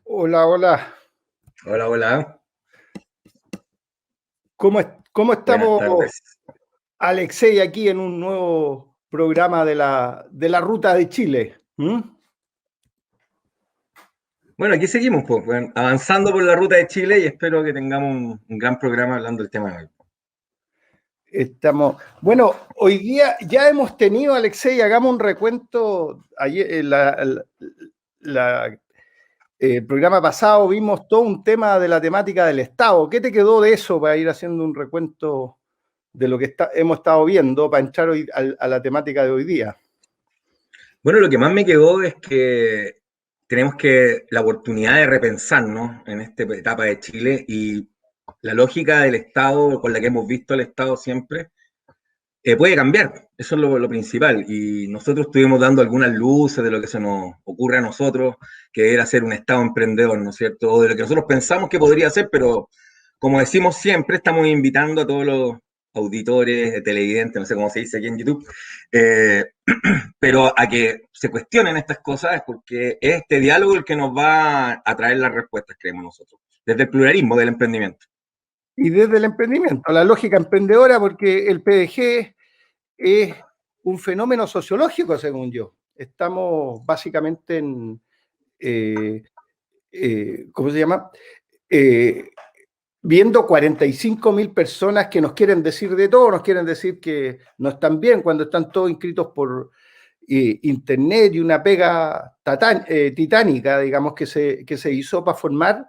Hola, hola. Hola, hola. ¿Cómo Buenas estamos, tardes. Alexei, aquí en un nuevo programa de la Ruta de Chile? ¿Mm? Bueno, aquí seguimos, pues, bueno, avanzando por la ruta de Chile y espero que tengamos un gran programa hablando del tema de hoy. Bueno, hoy día ya hemos tenido, Alexei, hagamos un recuento. Ayer, el programa pasado vimos todo un tema de la temática del Estado. ¿Qué te quedó de eso para ir haciendo un recuento de lo que hemos estado viendo para entrar hoy a la temática de hoy día? Bueno, lo que más me quedó es que tenemos la oportunidad de repensarnos en esta etapa de Chile y la lógica del Estado, con la que hemos visto al Estado siempre, puede cambiar. Eso es lo principal. Y nosotros estuvimos dando algunas luces de lo que se nos ocurre a nosotros, que era ser un Estado emprendedor, ¿no es cierto? O de lo que nosotros pensamos que podría ser, pero como decimos siempre, estamos invitando a todos los auditores, televidentes, no sé cómo se dice aquí en YouTube, eh, pero a que se cuestionen estas cosas, porque es este diálogo el que nos va a traer las respuestas, creemos nosotros, desde el pluralismo del emprendimiento. Y desde el emprendimiento, la lógica emprendedora, porque el PDG es un fenómeno sociológico, según yo. Estamos básicamente ¿cómo se llama? Eh, Viendo 45.000 personas que nos quieren decir de todo, nos quieren decir que no están bien cuando están todos inscritos por internet y una pega titánica, digamos, que se hizo para formar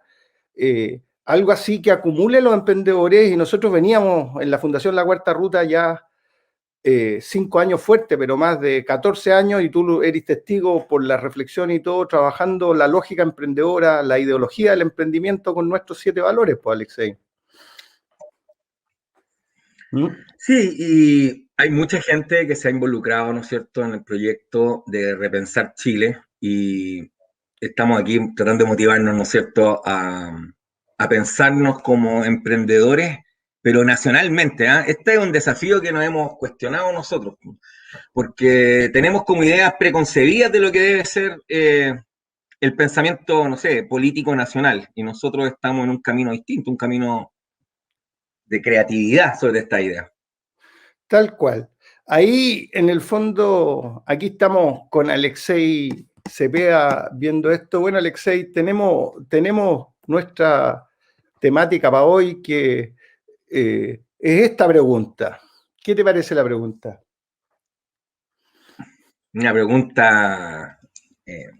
algo así que acumule los emprendedores. Y nosotros veníamos en la Fundación La Cuarta Ruta ya 5 años fuerte, pero más de 14 años, y tú eres testigo por la reflexión y todo, trabajando la lógica emprendedora, la ideología del emprendimiento con nuestros 7 valores, pues, Alexei. ¿Mm? Sí, y hay mucha gente que se ha involucrado, ¿no es cierto?, en el proyecto de Repensar Chile y estamos aquí tratando de motivarnos, ¿no es cierto?, a pensarnos como emprendedores, pero nacionalmente, ¿ah? Este es un desafío que nos hemos cuestionado nosotros, porque tenemos como ideas preconcebidas de lo que debe ser el pensamiento, no sé, político nacional, y nosotros estamos en un camino distinto, un camino de creatividad sobre esta idea. Tal cual. Ahí, en el fondo, aquí estamos con Alexei Cepeda viendo esto. Bueno, Alexei, tenemos nuestra temática para hoy, que es esta pregunta. ¿Qué te parece la pregunta? Una pregunta eh,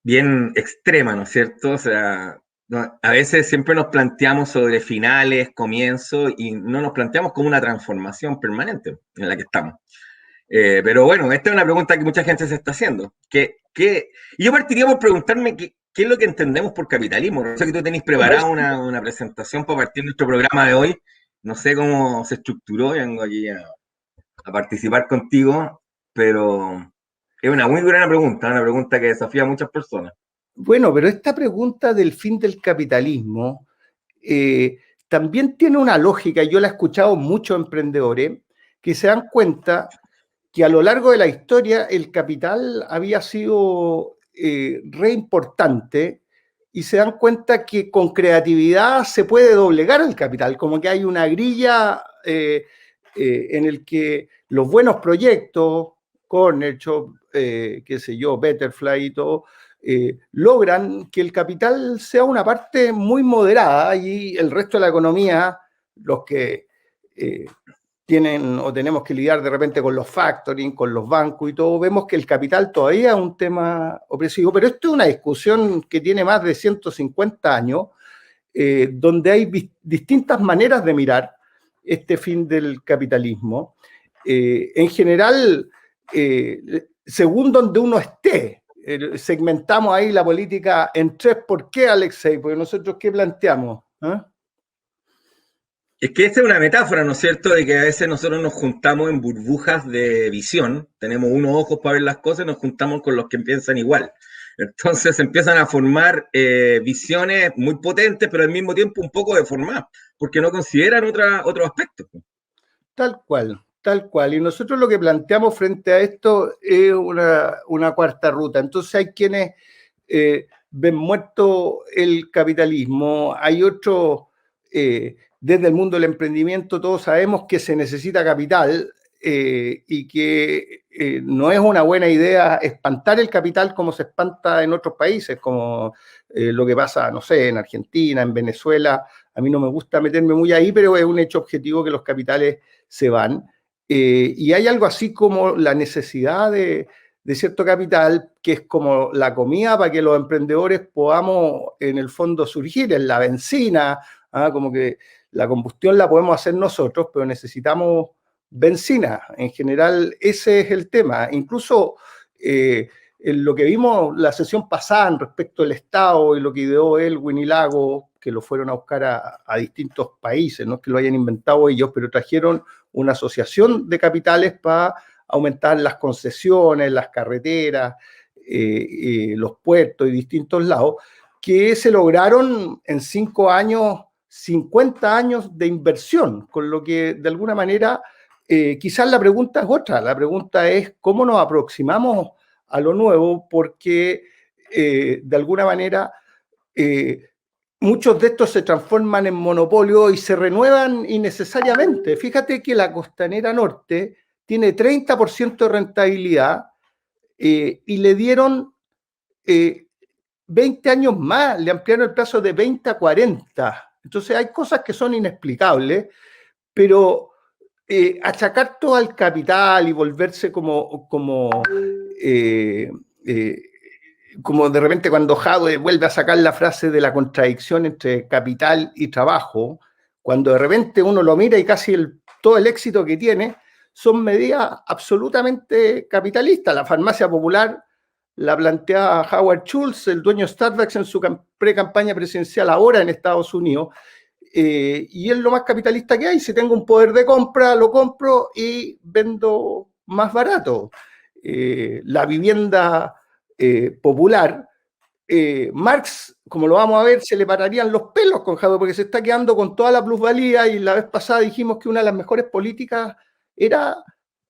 bien extrema, ¿no es cierto? O sea, a veces siempre nos planteamos sobre finales, comienzos, y no nos planteamos como una transformación permanente en la que estamos. Pero bueno, esta es una pregunta que mucha gente se está haciendo. Y yo partiría por preguntarme qué es lo que entendemos por capitalismo. No sé que tú tenéis Bueno, preparada una presentación para partir nuestro programa de hoy. No sé cómo se estructuró, vengo aquí a participar contigo, pero es una muy buena pregunta, una pregunta que desafía a muchas personas. bueno, pero esta pregunta del fin del capitalismo eh, también tiene una lógica. Yo la he escuchado muchos emprendedores que se dan cuenta que a lo largo de la historia el capital había sido re importante, y se dan cuenta que con creatividad se puede doblegar el capital, como que hay una grilla en el que los buenos proyectos, Corner Shop, qué sé yo, Betterfly y todo, logran que el capital sea una parte muy moderada, y el resto de la economía, los que eh, tienen o tenemos que lidiar de repente con los factoring, con los bancos y todo, vemos que el capital todavía es un tema opresivo. Pero esto es una discusión que tiene más de 150 años, donde hay distintas maneras de mirar este fin del capitalismo. En general, según donde uno esté, segmentamos ahí la política en tres. ¿Por qué, Alexei? Porque nosotros, ¿qué planteamos? ¿Ah? Es que esta es una metáfora, ¿no es cierto?, de que a veces nosotros nos juntamos en burbujas de visión, tenemos unos ojos para ver las cosas y nos juntamos con los que piensan igual. Entonces se empiezan a formar visiones muy potentes, pero al mismo tiempo un poco deformadas, porque no consideran otros aspectos. Tal cual, tal cual. Y nosotros lo que planteamos frente a esto es una cuarta ruta. Entonces hay quienes ven muerto el capitalismo. Hay otros, desde el mundo del emprendimiento todos sabemos que se necesita capital y que no es una buena idea espantar el capital como se espanta en otros países, como lo que pasa, no sé, en Argentina, en Venezuela. A mí no me gusta meterme muy ahí, pero es un hecho objetivo que los capitales se van. Y hay algo así como la necesidad de cierto capital, que es como la comida para que los emprendedores podamos, en el fondo, surgir en la benzina, como que la combustión la podemos hacer nosotros, pero necesitamos benzina. En general, ese es el tema. Incluso en lo que vimos la sesión pasada respecto al Estado y lo que ideó Elwin y Lago, que lo fueron a buscar a distintos países, no es que lo hayan inventado ellos, pero trajeron una asociación de capitales para aumentar las concesiones, las carreteras, los puertos y distintos lados, que se lograron en 5 años, 50 años de inversión, con lo que de alguna manera quizás la pregunta es otra, la pregunta es cómo nos aproximamos a lo nuevo, porque de alguna manera muchos de estos se transforman en monopolio y se renuevan innecesariamente. Fíjate que la Costanera Norte tiene 30% de rentabilidad y le dieron 20 años más, le ampliaron el plazo de 20 a 40. Entonces hay cosas que son inexplicables, pero achacar todo al capital y volverse como de repente cuando Jadwe vuelve a sacar la frase de la contradicción entre capital y trabajo, cuando de repente uno lo mira y casi todo el éxito que tiene son medidas absolutamente capitalistas. La farmacia popular la plantea Howard Schultz, el dueño de Starbucks, en su pre-campaña presidencial ahora en Estados Unidos, y es lo más capitalista que hay. Si tengo un poder de compra, lo compro y vendo más barato. La vivienda popular, Marx, como lo vamos a ver, se le pararían los pelos con Jadwe porque se está quedando con toda la plusvalía, y la vez pasada dijimos que una de las mejores políticas era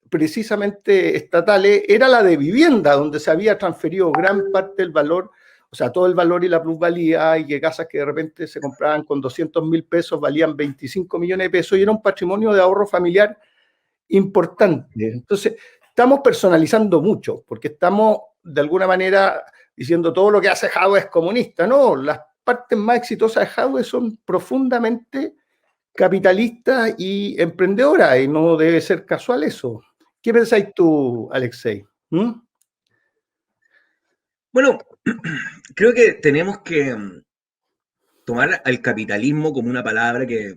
precisamente estatales, era la de vivienda, donde se había transferido gran parte del valor, o sea, todo el valor y la plusvalía, y que casas que de repente se compraban con 200.000 pesos valían 25 millones de pesos, y era un patrimonio de ahorro familiar importante. Entonces, estamos personalizando mucho, porque estamos de alguna manera diciendo todo lo que hace Jadwe es comunista. No, las partes más exitosas de Jadwe son profundamente capitalistas y emprendedoras, y no debe ser casual eso. ¿Qué pensáis tú, Alexei? Bueno, creo que tenemos que tomar al capitalismo como una palabra que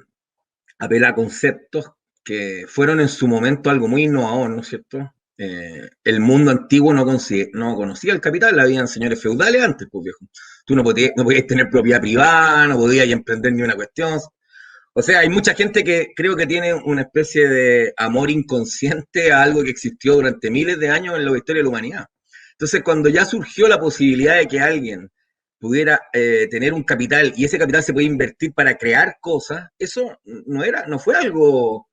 apela a conceptos que fueron en su momento algo muy innovador, ¿no es cierto? El mundo antiguo no conocía el capital, habían señores feudales antes, pues viejo. Tú no podías tener propiedad privada, no podías emprender ni una cuestión. O sea, hay mucha gente que creo que tiene una especie de amor inconsciente a algo que existió durante miles de años en la historia de la humanidad. Entonces, cuando ya surgió la posibilidad de que alguien pudiera tener un capital y ese capital se puede invertir para crear cosas, eso no fue algo,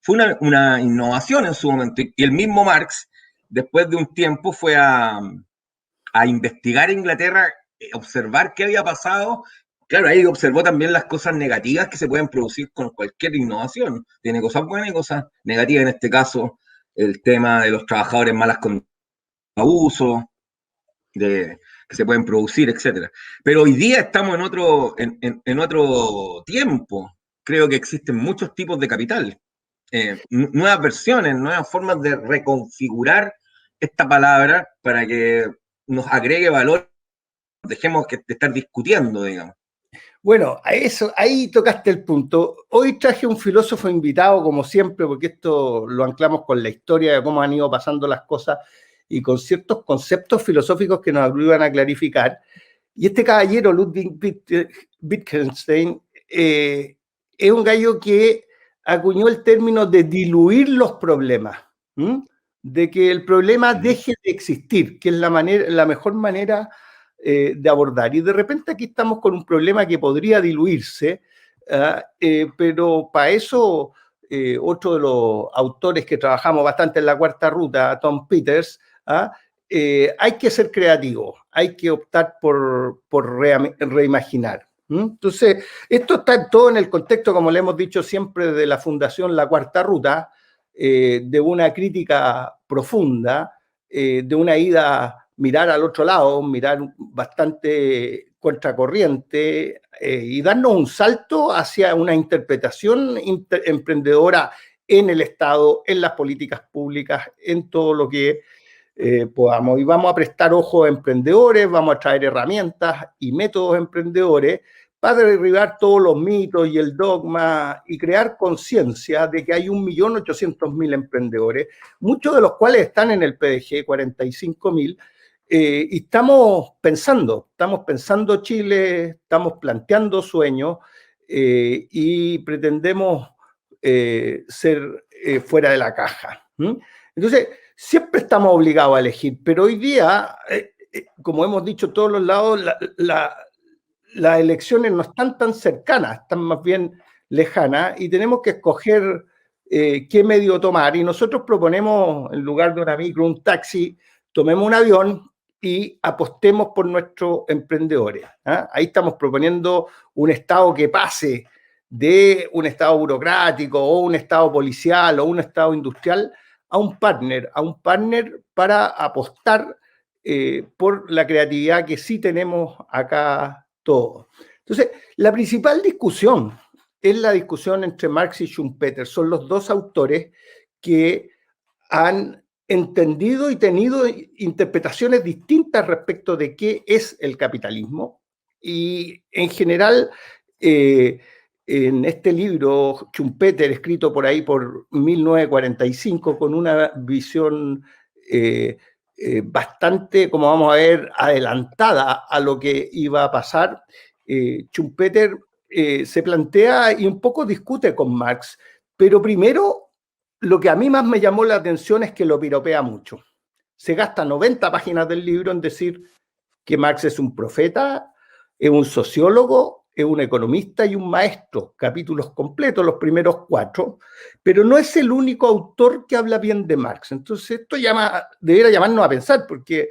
fue una innovación en su momento. Y el mismo Marx, después de un tiempo, fue a investigar Inglaterra, observar qué había pasado. Claro, ahí observó también las cosas negativas que se pueden producir con cualquier innovación. Tiene cosas buenas y cosas negativas, en este caso, el tema de los trabajadores malas con abuso, que se pueden producir, etcétera. Pero hoy día estamos en otro tiempo. Creo que existen muchos tipos de capital, nuevas versiones, nuevas formas de reconfigurar esta palabra para que nos agregue valor, dejemos de estar discutiendo, digamos. Bueno, a eso, ahí tocaste el punto. Hoy traje un filósofo invitado, como siempre, porque esto lo anclamos con la historia de cómo han ido pasando las cosas y con ciertos conceptos filosóficos que nos ayudan a clarificar. Y este caballero, Ludwig Wittgenstein, es un gallo que acuñó el término de diluir los problemas, de que el problema deje de existir, que es la mejor manera de abordar. Y de repente aquí estamos con un problema que podría diluirse, pero para eso otro de los autores que trabajamos bastante en la Cuarta Ruta, Tom Peters, hay que ser creativo, hay que optar por reimaginar. Entonces, esto está todo en el contexto, como le hemos dicho siempre, de la Fundación La Cuarta Ruta, de una crítica profunda, de una ida, mirar al otro lado, mirar bastante contracorriente y darnos un salto hacia una interpretación emprendedora en el Estado, en las políticas públicas, en todo lo que podamos. Y vamos a prestar ojo a emprendedores, vamos a traer herramientas y métodos emprendedores para derribar todos los mitos y el dogma y crear conciencia de que hay 1.800.000 emprendedores, muchos de los cuales están en el PDG, 45.000, y estamos pensando Chile, estamos planteando sueños y pretendemos ser fuera de la caja. Entonces, siempre estamos obligados a elegir, pero hoy día, como hemos dicho todos los lados, las elecciones no están tan cercanas, están más bien lejanas y tenemos que escoger qué medio tomar. Y nosotros proponemos, en lugar de una micro, un taxi, tomemos un avión y apostemos por nuestros emprendedores. Ahí estamos proponiendo un Estado que pase de un Estado burocrático o un Estado policial o un Estado industrial a un partner para apostar por la creatividad que sí tenemos acá todos. Entonces, la principal discusión es la discusión entre Marx y Schumpeter. Son los dos autores que han entendido y tenido interpretaciones distintas respecto de qué es el capitalismo. Y en general, en este libro, Schumpeter, escrito por ahí por 1945, con una visión bastante, como vamos a ver, adelantada a lo que iba a pasar, Schumpeter se plantea y un poco discute con Marx, pero primero lo que a mí más me llamó la atención es que lo piropea mucho. Se gasta 90 páginas del libro en decir que Marx es un profeta, es un sociólogo, es un economista y un maestro, capítulos completos, los primeros 4, pero no es el único autor que habla bien de Marx. Entonces esto debería llamarnos a pensar, porque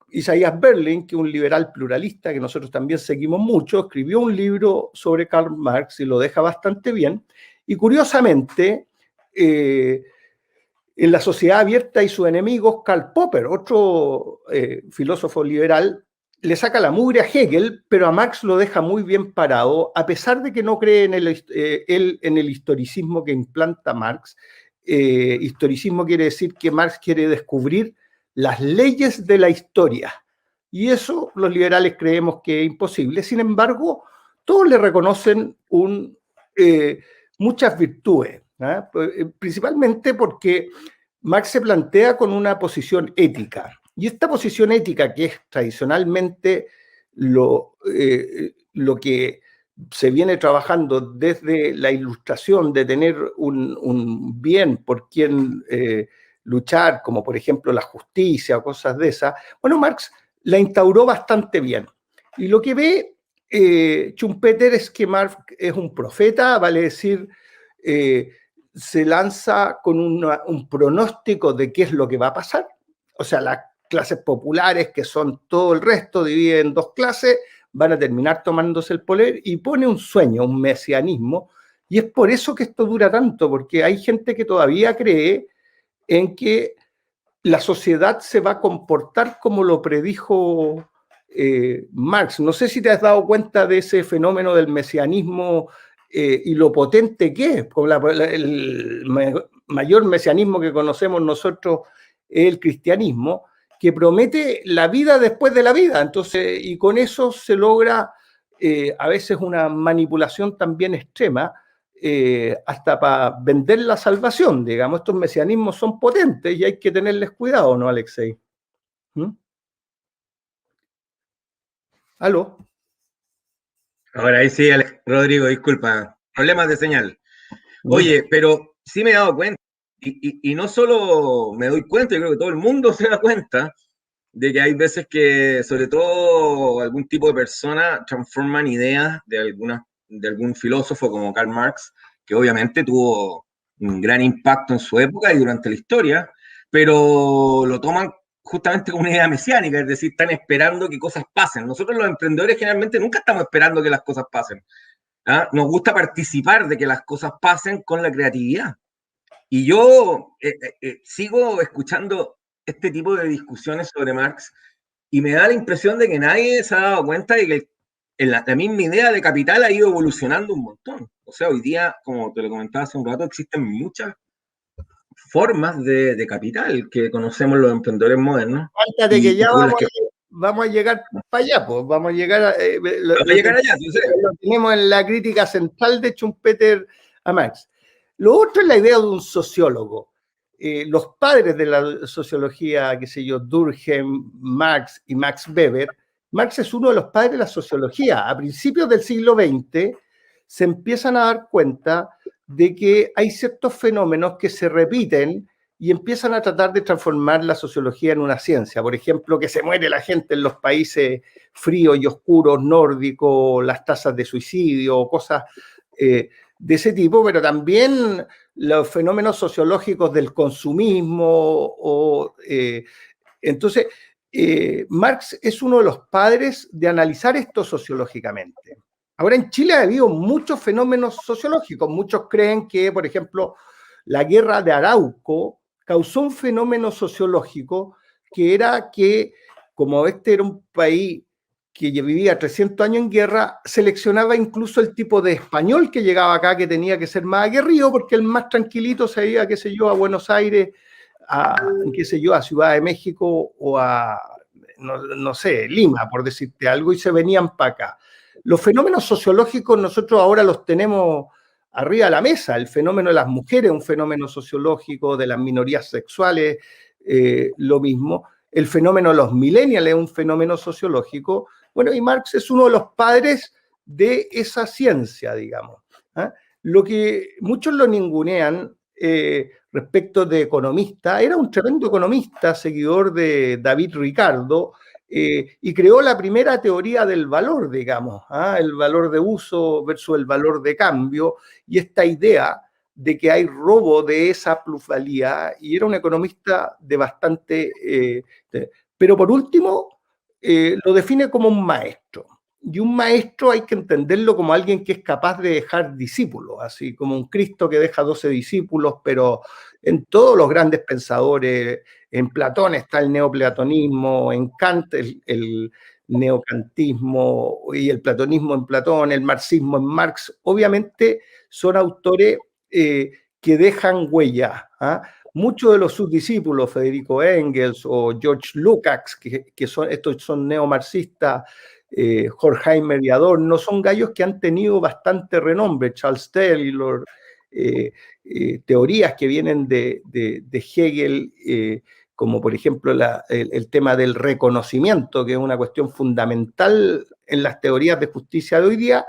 Isaiah Berlin, que es un liberal pluralista que nosotros también seguimos mucho, escribió un libro sobre Karl Marx y lo deja bastante bien. Y curiosamente, en La Sociedad Abierta y sus enemigos, Karl Popper, otro filósofo liberal, le saca la mugre a Hegel, pero a Marx lo deja muy bien parado, a pesar de que no cree en el historicismo que implanta Marx. Historicismo quiere decir que Marx quiere descubrir las leyes de la historia. Y eso los liberales creemos que es imposible. Sin embargo, todos le reconocen muchas virtudes, principalmente porque Marx se plantea con una posición ética. Y esta posición ética, que es tradicionalmente lo que se viene trabajando desde la Ilustración, de tener un bien por quien luchar, como por ejemplo la justicia o cosas de esas, bueno, Marx la instauró bastante bien. Y lo que ve Schumpeter es que Marx es un profeta, vale decir, se lanza con un pronóstico de qué es lo que va a pasar. O sea, las clases populares, que son todo el resto, dividen en dos clases, van a terminar tomándose el poder, y pone un sueño, un mesianismo, y es por eso que esto dura tanto, porque hay gente que todavía cree en que la sociedad se va a comportar como lo predijo Marx. No sé si te has dado cuenta de ese fenómeno del mesianismo y lo potente que es. El mayor mesianismo que conocemos nosotros es el cristianismo, que promete la vida después de la vida. Entonces, y con eso se logra a veces una manipulación también extrema, hasta para vender la salvación, digamos. Estos mesianismos son potentes y hay que tenerles cuidado, ¿no, Alexei? ¿Aló? Ahora ahí sí, Rodrigo, disculpa, problemas de señal. Oye, pero sí me he dado cuenta, y no solo me doy cuenta, yo creo que todo el mundo se da cuenta de que hay veces que, sobre todo, algún tipo de persona transforman ideas de algún filósofo como Karl Marx, que obviamente tuvo un gran impacto en su época y durante la historia, pero lo toman justamente como una idea mesiánica, es decir, están esperando que cosas pasen. Nosotros los emprendedores generalmente nunca estamos esperando que las cosas pasen. ¿Ah? Nos gusta participar de que las cosas pasen con la creatividad. Y yo sigo escuchando este tipo de discusiones sobre Marx y me da la impresión de que nadie se ha dado cuenta de que la misma idea de capital ha ido evolucionando un montón. O sea, hoy día, como te lo comentaba hace un rato, existen muchas formas de capital que conocemos los emprendedores modernos. Fíjate que ya vamos a llegar para allá, pues vamos a llegar vamos a llegar allá, lo tenemos en la crítica central de Schumpeter a Marx. Lo otro es la idea de un sociólogo. Los padres de la sociología, qué sé yo, Durkheim, Marx y Max Weber. Marx es uno de los padres de la sociología. A principios del siglo XX se empiezan a dar cuenta de que hay ciertos fenómenos que se repiten y empiezan a tratar de transformar la sociología en una ciencia. Por ejemplo, que se muere la gente en los países fríos y oscuros, nórdicos, las tasas de suicidio, cosas de ese tipo, pero también los fenómenos sociológicos del consumismo. Entonces, Marx es uno de los padres de analizar esto sociológicamente. Ahora, en Chile ha habido muchos fenómenos sociológicos. Muchos creen que, por ejemplo, la guerra de Arauco causó un fenómeno sociológico que era que, como este era un país que vivía 300 años en guerra, seleccionaba incluso el tipo de español que llegaba acá, que tenía que ser más aguerrido, porque el más tranquilito se iba, qué sé yo, a Buenos Aires, qué sé yo, a Ciudad de México o a, no sé, Lima, por decirte algo, y se venían para acá. Los fenómenos sociológicos nosotros ahora los tenemos arriba de la mesa. El fenómeno de las mujeres es un fenómeno sociológico, de las minorías sexuales, lo mismo. El fenómeno de los millennials es un fenómeno sociológico. Bueno, y Marx es uno de los padres de esa ciencia, digamos. ¿Ah? Lo que muchos lo ningunean respecto de economista, era un tremendo economista, seguidor de David Ricardo, y creó la primera teoría del valor, digamos, el valor de uso versus el valor de cambio, y esta idea de que hay robo de esa plusvalía, y era un economista de bastante... pero por último, lo define como un maestro. Y un maestro hay que entenderlo como alguien que es capaz de dejar discípulos, así como un Cristo que deja 12 discípulos, pero en todos los grandes pensadores, en Platón está el neoplatonismo, en Kant el neocantismo y el platonismo en Platón, el marxismo en Marx, obviamente son autores que dejan huella. Muchos de sus discípulos, Federico Engels o George Lukács, que estos son neomarxistas, Horkheimer y Adorno, son gallos que han tenido bastante renombre, Charles Taylor, teorías que vienen de Hegel, como por ejemplo el tema del reconocimiento, que es una cuestión fundamental en las teorías de justicia de hoy día,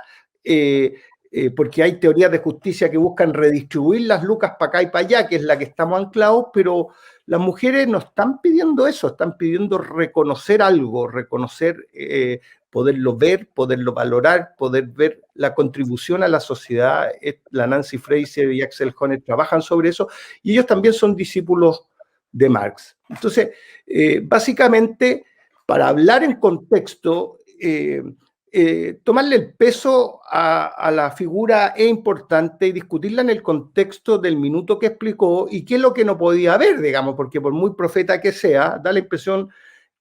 porque hay teorías de justicia que buscan redistribuir las lucas para acá y para allá, que es la que estamos anclados, pero las mujeres no están pidiendo eso, están pidiendo reconocer algo, reconocer, poderlo ver, poderlo valorar, poder ver la contribución a la sociedad. La Nancy Fraser y Axel Honneth trabajan sobre eso, y ellos también son discípulos de Marx. Entonces, básicamente, para hablar en contexto, tomarle el peso a la figura es importante y discutirla en el contexto del minuto que explicó y qué es lo que no podía ver, digamos, porque por muy profeta que sea, da la impresión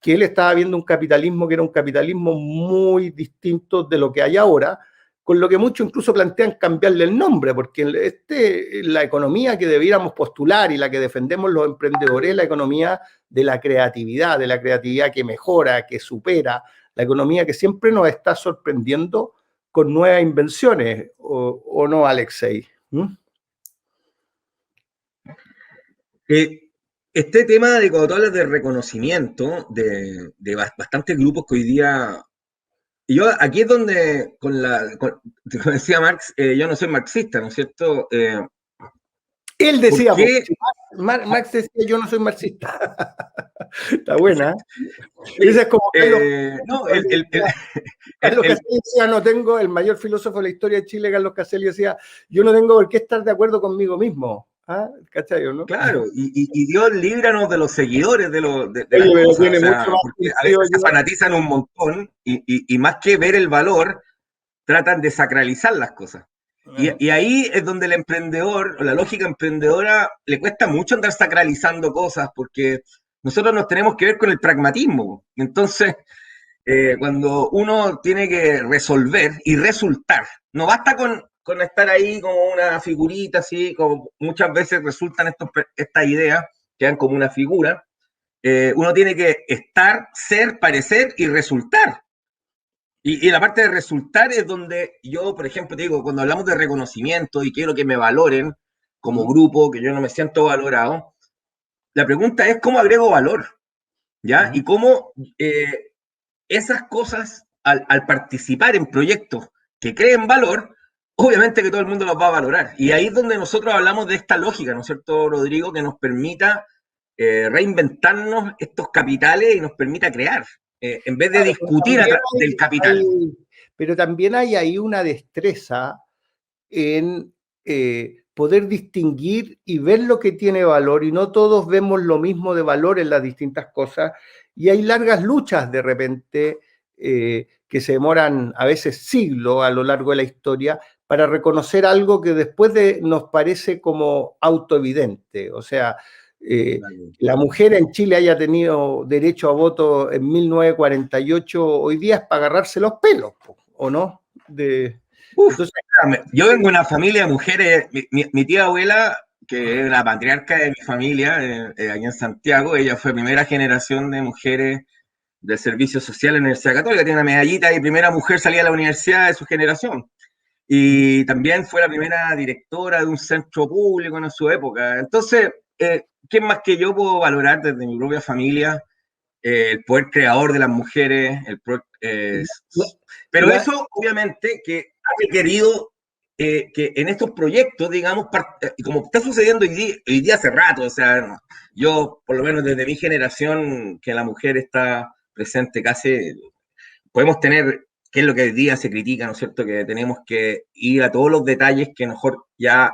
que él estaba viendo un capitalismo que era un capitalismo muy distinto de lo que hay ahora, con lo que muchos incluso plantean cambiarle el nombre, porque la economía que debiéramos postular y la que defendemos los emprendedores es la economía de la creatividad que mejora, que supera, la economía que siempre nos está sorprendiendo con nuevas invenciones, ¿o no, Alexei? Este tema de cuando tú hablas de reconocimiento de bastantes grupos que hoy día... Y yo aquí es donde, como decía Marx, yo no soy marxista, ¿no es cierto? Él decía, Marx decía, yo no soy marxista. Está buena. Ese es como Carlos Caselli decía, no tengo, el mayor filósofo de la historia de Chile, Carlos Caselli decía, yo no tengo por qué estar de acuerdo conmigo mismo. ¿Ah? ¿Cachai, o no? Claro, y Dios líbranos de los seguidores de Oye, las pero cosas, o tiene mucho sea, más porque a sentido veces se ya. fanatizan un montón y más que ver el valor, tratan de sacralizar las cosas. Y ahí es donde el emprendedor, o la lógica emprendedora, le cuesta mucho andar sacralizando cosas, porque nosotros nos tenemos que ver con el pragmatismo. Entonces, cuando uno tiene que resolver y resultar, no basta con estar ahí como una figurita, así, como muchas veces resultan estas ideas, quedan como una figura. Uno tiene que estar, ser, parecer y resultar. Y la parte de resultar es donde yo, por ejemplo, te digo, cuando hablamos de reconocimiento y quiero que me valoren como grupo, que yo no me siento valorado, la pregunta es cómo agrego valor, ¿ya? Y cómo esas cosas, al participar en proyectos que creen valor, obviamente que todo el mundo los va a valorar. Y ahí es donde nosotros hablamos de esta lógica, ¿no es cierto, Rodrigo? Que nos permita reinventarnos estos capitales y nos permita crear, en vez de Claro, pero discutir también del capital. pero también hay ahí una destreza en poder distinguir y ver lo que tiene valor, y no todos vemos lo mismo de valor en las distintas cosas, y hay largas luchas de repente que se demoran a veces siglos a lo largo de la historia para reconocer algo que después nos parece como autoevidente. O sea, la mujer en Chile haya tenido derecho a voto en 1948, hoy día es para agarrarse los pelos, ¿o no? Uf, Entonces, yo vengo de una familia de mujeres, mi tía abuela, que es la patriarca de mi familia, aquí en Santiago, ella fue primera generación de mujeres del servicio social en la Universidad Católica, tiene una medallita y primera mujer salida de la universidad de su generación. Y también fue la primera directora de un centro público en su época. Entonces, ¿quién más que yo puedo valorar desde mi propia familia el poder creador de las mujeres? la, Pero la, eso, obviamente, que ha requerido que en estos proyectos, digamos, como está sucediendo hoy día hace rato, o sea, yo, por lo menos desde mi generación, que la mujer está presente casi, podemos tener, que es lo que hoy día se critica, ¿no es cierto?, que tenemos que ir a todos los detalles que mejor ya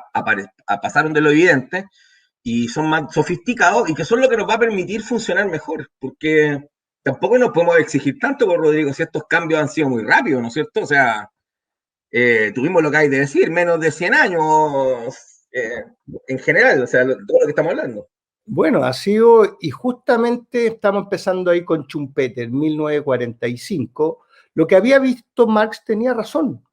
pasaron de lo evidente y son más sofisticados y que son lo que nos va a permitir funcionar mejor, porque tampoco nos podemos exigir tanto, por Rodrigo, si estos cambios han sido muy rápidos, ¿no es cierto? O sea, tuvimos lo que hay de decir, menos de 100 años en general, o sea, todo lo que estamos hablando. bueno, ha sido, y justamente estamos empezando ahí con Schumpeter, 1945. Lo que había visto Marx tenía razón.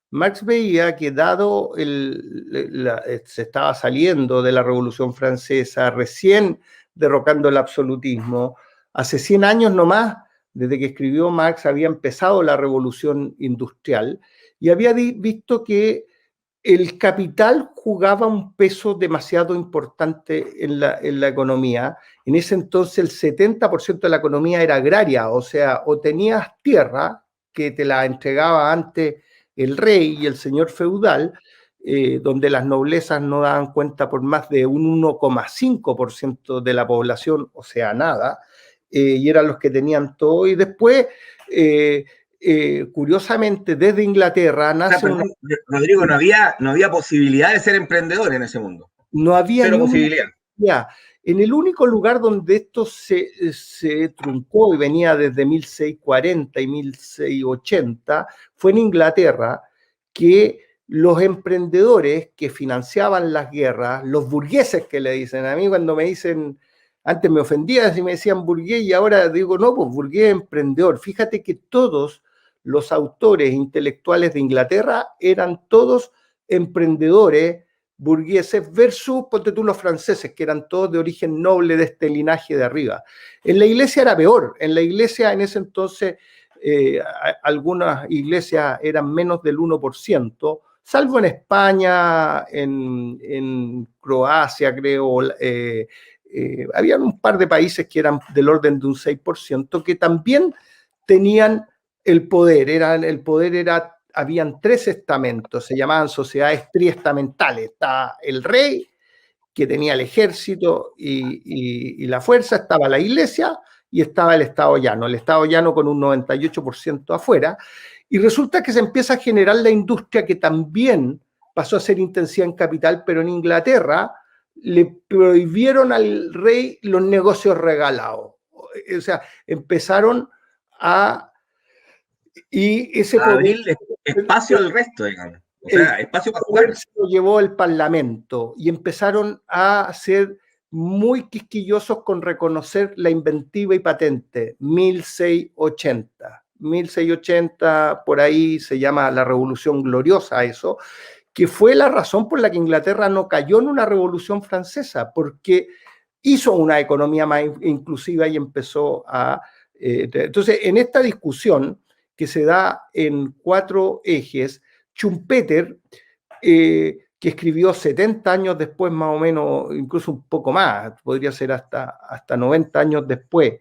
Marx veía que dado se estaba saliendo de la Revolución Francesa, recién derrocando el absolutismo, hace 100 años nomás, desde que escribió Marx, había empezado la Revolución Industrial, y había visto que el capital jugaba un peso demasiado importante en la economía. En ese entonces el 70% de la economía era agraria, o sea, o tenías tierra que te la entregaba antes el rey y el señor feudal, donde las noblezas no daban cuenta por más de un 1,5% de la población, o sea, nada, y eran los que tenían todo. Y después, curiosamente, desde Inglaterra O sea, nace una... perdón, Rodrigo, no había posibilidad de ser emprendedor en ese mundo. No había Cero ni una posibilidad. idea. En el único lugar donde esto se truncó y venía desde 1640 y 1680 fue en Inglaterra, que los emprendedores que financiaban las guerras, los burgueses que le dicen, a mí cuando me dicen, antes me ofendía si me decían burgués y ahora digo, no, pues burgués emprendedor. Fíjate que todos los autores intelectuales de Inglaterra eran todos emprendedores burgueses versus, ponte tú, los franceses, que eran todos de origen noble de este linaje de arriba. En la iglesia era peor. En la iglesia en ese entonces algunas iglesias eran menos del 1%, salvo en España, en Croacia, creo. Habían un par de países que eran del orden de un 6%, que también tenían el poder. Habían tres estamentos, se llamaban sociedades triestamentales. Estaba el rey, que tenía el ejército y la fuerza, estaba la iglesia y estaba el Estado llano. El Estado llano con un 98% afuera. Y resulta que se empieza a generar la industria, que también pasó a ser intensiva en capital, pero en Inglaterra le prohibieron al rey los negocios regalados. O sea, empezaron a... Y ese A poder, abrirle espacio al resto, digamos. O el sea, espacio para poder jugar. se lo llevó el Parlamento y empezaron a ser muy quisquillosos con reconocer la inventiva y patente. 1680. 1680, por ahí se llama la Revolución Gloriosa eso, que fue la razón por la que Inglaterra no cayó en una revolución francesa, porque hizo una economía más inclusiva y empezó a... entonces, en esta discusión que se da en 4 ejes, Schumpeter, que escribió 70 años después, más o menos, incluso un poco más, podría ser hasta 90 años después,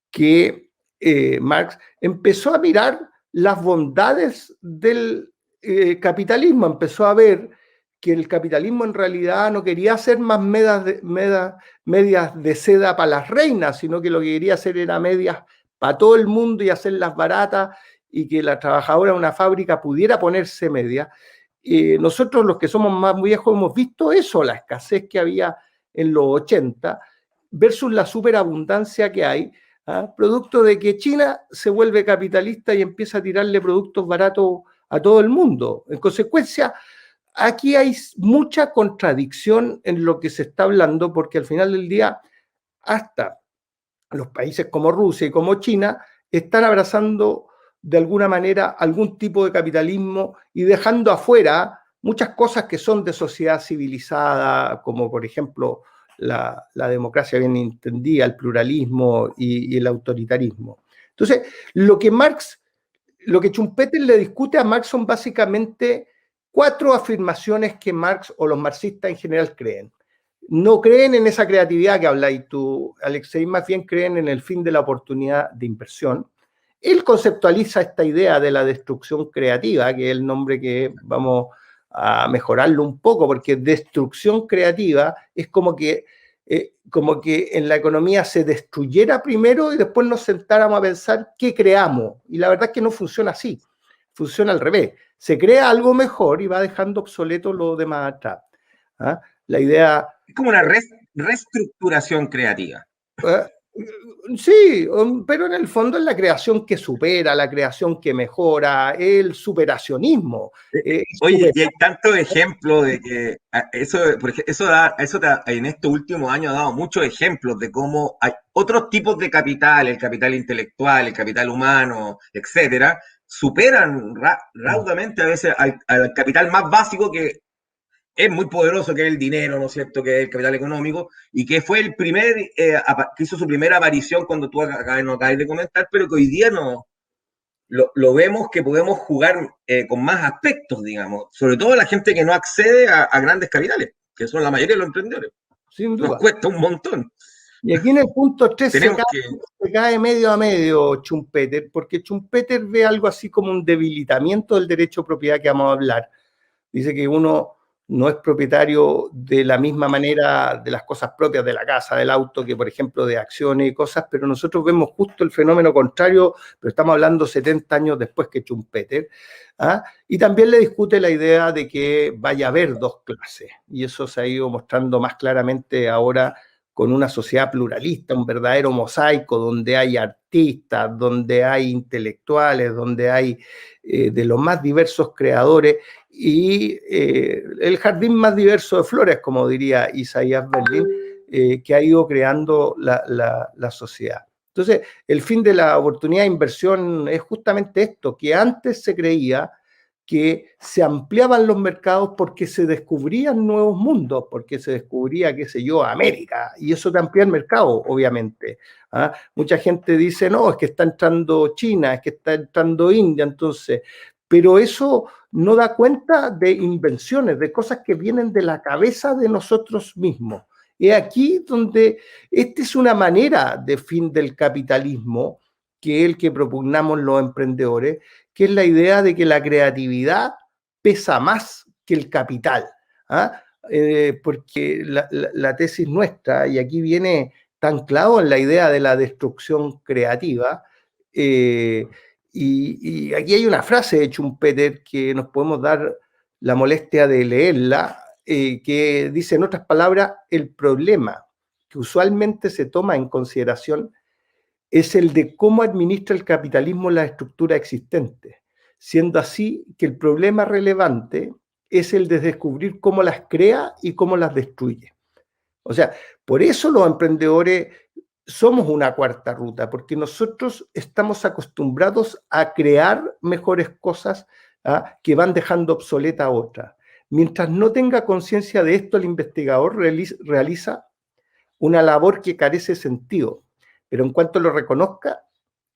que Marx, empezó a mirar las bondades del capitalismo, empezó a ver que el capitalismo en realidad no quería hacer más medias de seda para las reinas, sino que lo que quería hacer era medias para todo el mundo y hacerlas baratas y que la trabajadora de una fábrica pudiera ponerse medias. Nosotros los que somos más viejos hemos visto eso, la escasez que había en los 80 versus la superabundancia que hay, producto de que China se vuelve capitalista y empieza a tirarle productos baratos a todo el mundo. En consecuencia, aquí hay mucha contradicción en lo que se está hablando, porque al final del día, hasta los países como Rusia y como China están abrazando de alguna manera algún tipo de capitalismo y dejando afuera muchas cosas que son de sociedad civilizada, como por ejemplo la democracia bien entendida, el pluralismo y el autoritarismo. Entonces, lo que Schumpeter le discute a Marx son básicamente 4 afirmaciones que Marx o los marxistas en general creen. No creen en esa creatividad que habláis tú, Alexei, más bien creen en el fin de la oportunidad de inversión. Él conceptualiza esta idea de la destrucción creativa, que es el nombre que vamos a mejorarlo un poco, porque destrucción creativa es como que en la economía se destruyera primero y después nos sentáramos a pensar qué creamos. Y la verdad es que no funciona así, funciona al revés. Se crea algo mejor y va dejando obsoleto lo demás atrás. ¿Ah? La idea... Es como una reestructuración creativa. Sí, pero en el fondo es la creación que supera, la creación que mejora, el superacionismo. Oye, y hay tantos ejemplos de que eso, en estos últimos años ha dado muchos ejemplos de cómo hay otros tipos de capital, el capital intelectual, el capital humano, etcétera, superan raudamente a veces al capital más básico que es muy poderoso, que es el dinero, ¿no es cierto?, que es el capital económico, y que fue el primer, que hizo su primera aparición cuando tú acabas de comentar, pero que hoy día no lo vemos que podemos jugar con más aspectos, digamos, sobre todo la gente que no accede a grandes capitales, que son la mayoría de los emprendedores. Sin Nos duda. cuesta un montón. Y aquí en el punto 3 Tenemos se cae medio a medio Schumpeter, porque Schumpeter ve algo así como un debilitamiento del derecho de propiedad que vamos a hablar. Dice que uno no es propietario de la misma manera de las cosas propias de la casa, del auto, que por ejemplo de acciones y cosas, pero nosotros vemos justo el fenómeno contrario, pero estamos hablando 70 años después que Schumpeter, y también le discute la idea de que vaya a haber 2 clases, y eso se ha ido mostrando más claramente ahora con una sociedad pluralista, un verdadero mosaico donde hay artistas, donde hay intelectuales, donde hay de los más diversos creadores y el jardín más diverso de flores, como diría Isaías Berlin, que ha ido creando la sociedad. Entonces, el fin de la oportunidad de inversión es justamente esto, que antes se creía que se ampliaban los mercados porque se descubrían nuevos mundos, porque se descubría, qué sé yo, América, y eso te amplía el mercado, obviamente. Mucha gente dice, no, es que está entrando China, es que está entrando India, entonces, pero eso no da cuenta de invenciones, de cosas que vienen de la cabeza de nosotros mismos. Es aquí donde esta es una manera de fin del capitalismo, que es el que propugnamos los emprendedores, que es la idea de que la creatividad pesa más que el capital. Porque la tesis nuestra, y aquí viene tan claro en la idea de la destrucción creativa, y aquí hay una frase de Schumpeter que nos podemos dar la molestia de leerla, que dice, en otras palabras, el problema que usualmente se toma en consideración es el de cómo administra el capitalismo la estructura existente, siendo así que el problema relevante es el de descubrir cómo las crea y cómo las destruye. O sea, por eso los emprendedores somos una cuarta ruta, porque nosotros estamos acostumbrados a crear mejores cosas que van dejando obsoleta a otras. Mientras no tenga conciencia de esto, el investigador realiza una labor que carece de sentido, pero en cuanto lo reconozca,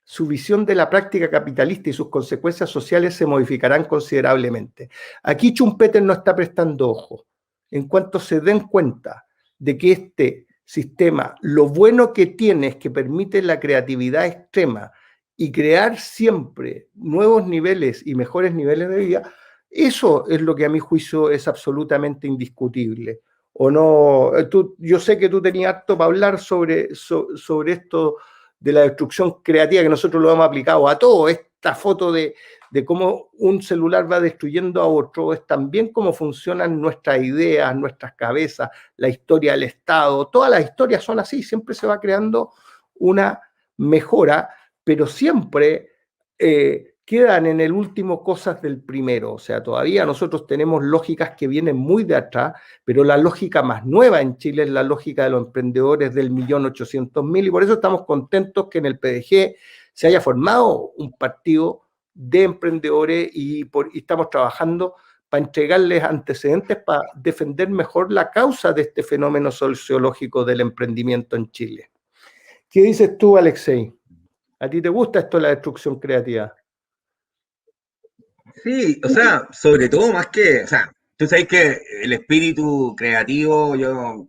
su visión de la práctica capitalista y sus consecuencias sociales se modificarán considerablemente. Aquí Schumpeter no está prestando ojo. En cuanto se den cuenta de que este sistema, lo bueno que tiene es que permite la creatividad extrema y crear siempre nuevos niveles y mejores niveles de vida, eso es lo que a mi juicio es absolutamente indiscutible. ¿O no? Yo sé que tú tenías harto para hablar sobre esto de la destrucción creativa, que nosotros lo hemos aplicado a todo. Esta foto de cómo un celular va destruyendo a otro es también cómo funcionan nuestras ideas, nuestras cabezas, la historia del Estado. Todas las historias son así, siempre se va creando una mejora, pero siempre quedan en el último cosas del primero. O sea, todavía nosotros tenemos lógicas que vienen muy de atrás, pero la lógica más nueva en Chile es la lógica de los emprendedores del 1.800.000, y por eso estamos contentos que en el PDG se haya formado un partido de emprendedores y estamos trabajando para entregarles antecedentes para defender mejor la causa de este fenómeno sociológico del emprendimiento en Chile. ¿Qué dices tú, Alexei? ¿A ti te gusta esto de la destrucción creativa? Sí, o sea, sobre todo más que, o sea, tú sabes que el espíritu creativo, yo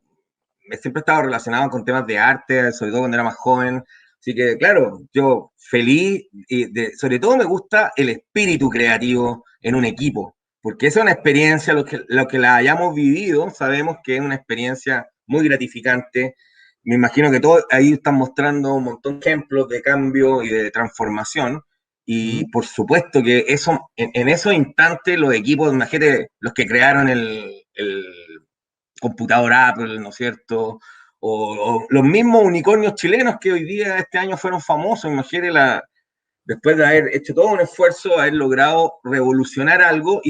siempre he estado relacionado con temas de arte, sobre todo cuando era más joven, así que claro, yo feliz y sobre todo me gusta el espíritu creativo en un equipo, porque esa es una experiencia, lo que la hayamos vivido, sabemos que es una experiencia muy gratificante. Me imagino que todos ahí están mostrando un montón de ejemplos de cambio y de transformación. Y por supuesto que eso, en esos instantes los equipos, imagínate, los que crearon el computador Apple, ¿no es cierto? O los mismos unicornios chilenos que hoy día, este año, fueron famosos, imagínate después de haber hecho todo un esfuerzo, haber logrado revolucionar algo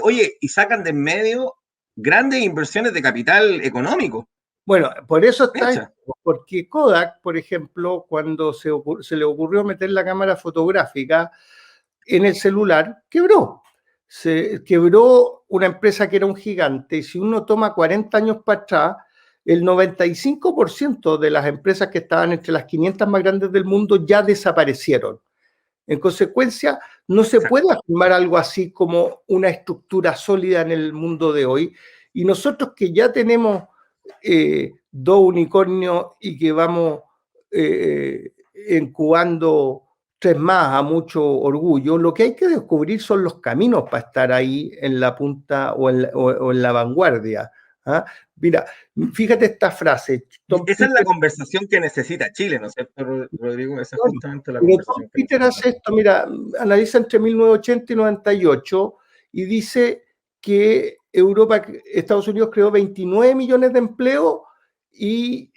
oye, y sacan de en medio grandes inversiones de capital económico. Bueno, por eso está Fecha. esto, porque Kodak, por ejemplo, cuando se le ocurrió meter la cámara fotográfica en el celular, quebró. Se quebró una empresa que era un gigante, y si uno toma 40 años para atrás, el 95% de las empresas que estaban entre las 500 más grandes del mundo ya desaparecieron. En consecuencia, no se puede afirmar algo así como una estructura sólida en el mundo de hoy. Y nosotros que ya tenemos dos unicornios y que vamos incubando tres más a mucho orgullo, lo que hay que descubrir son los caminos para estar ahí en la punta o en la vanguardia. ¿Ah? Mira, fíjate esta frase. Esa es la conversación que necesita Chile, ¿no es cierto, Rodrigo? Esa es justamente la conversación que Peter necesita. hace esto, mira, analiza entre 1980 y 98 y dice que Estados Unidos creó 29 millones de empleos y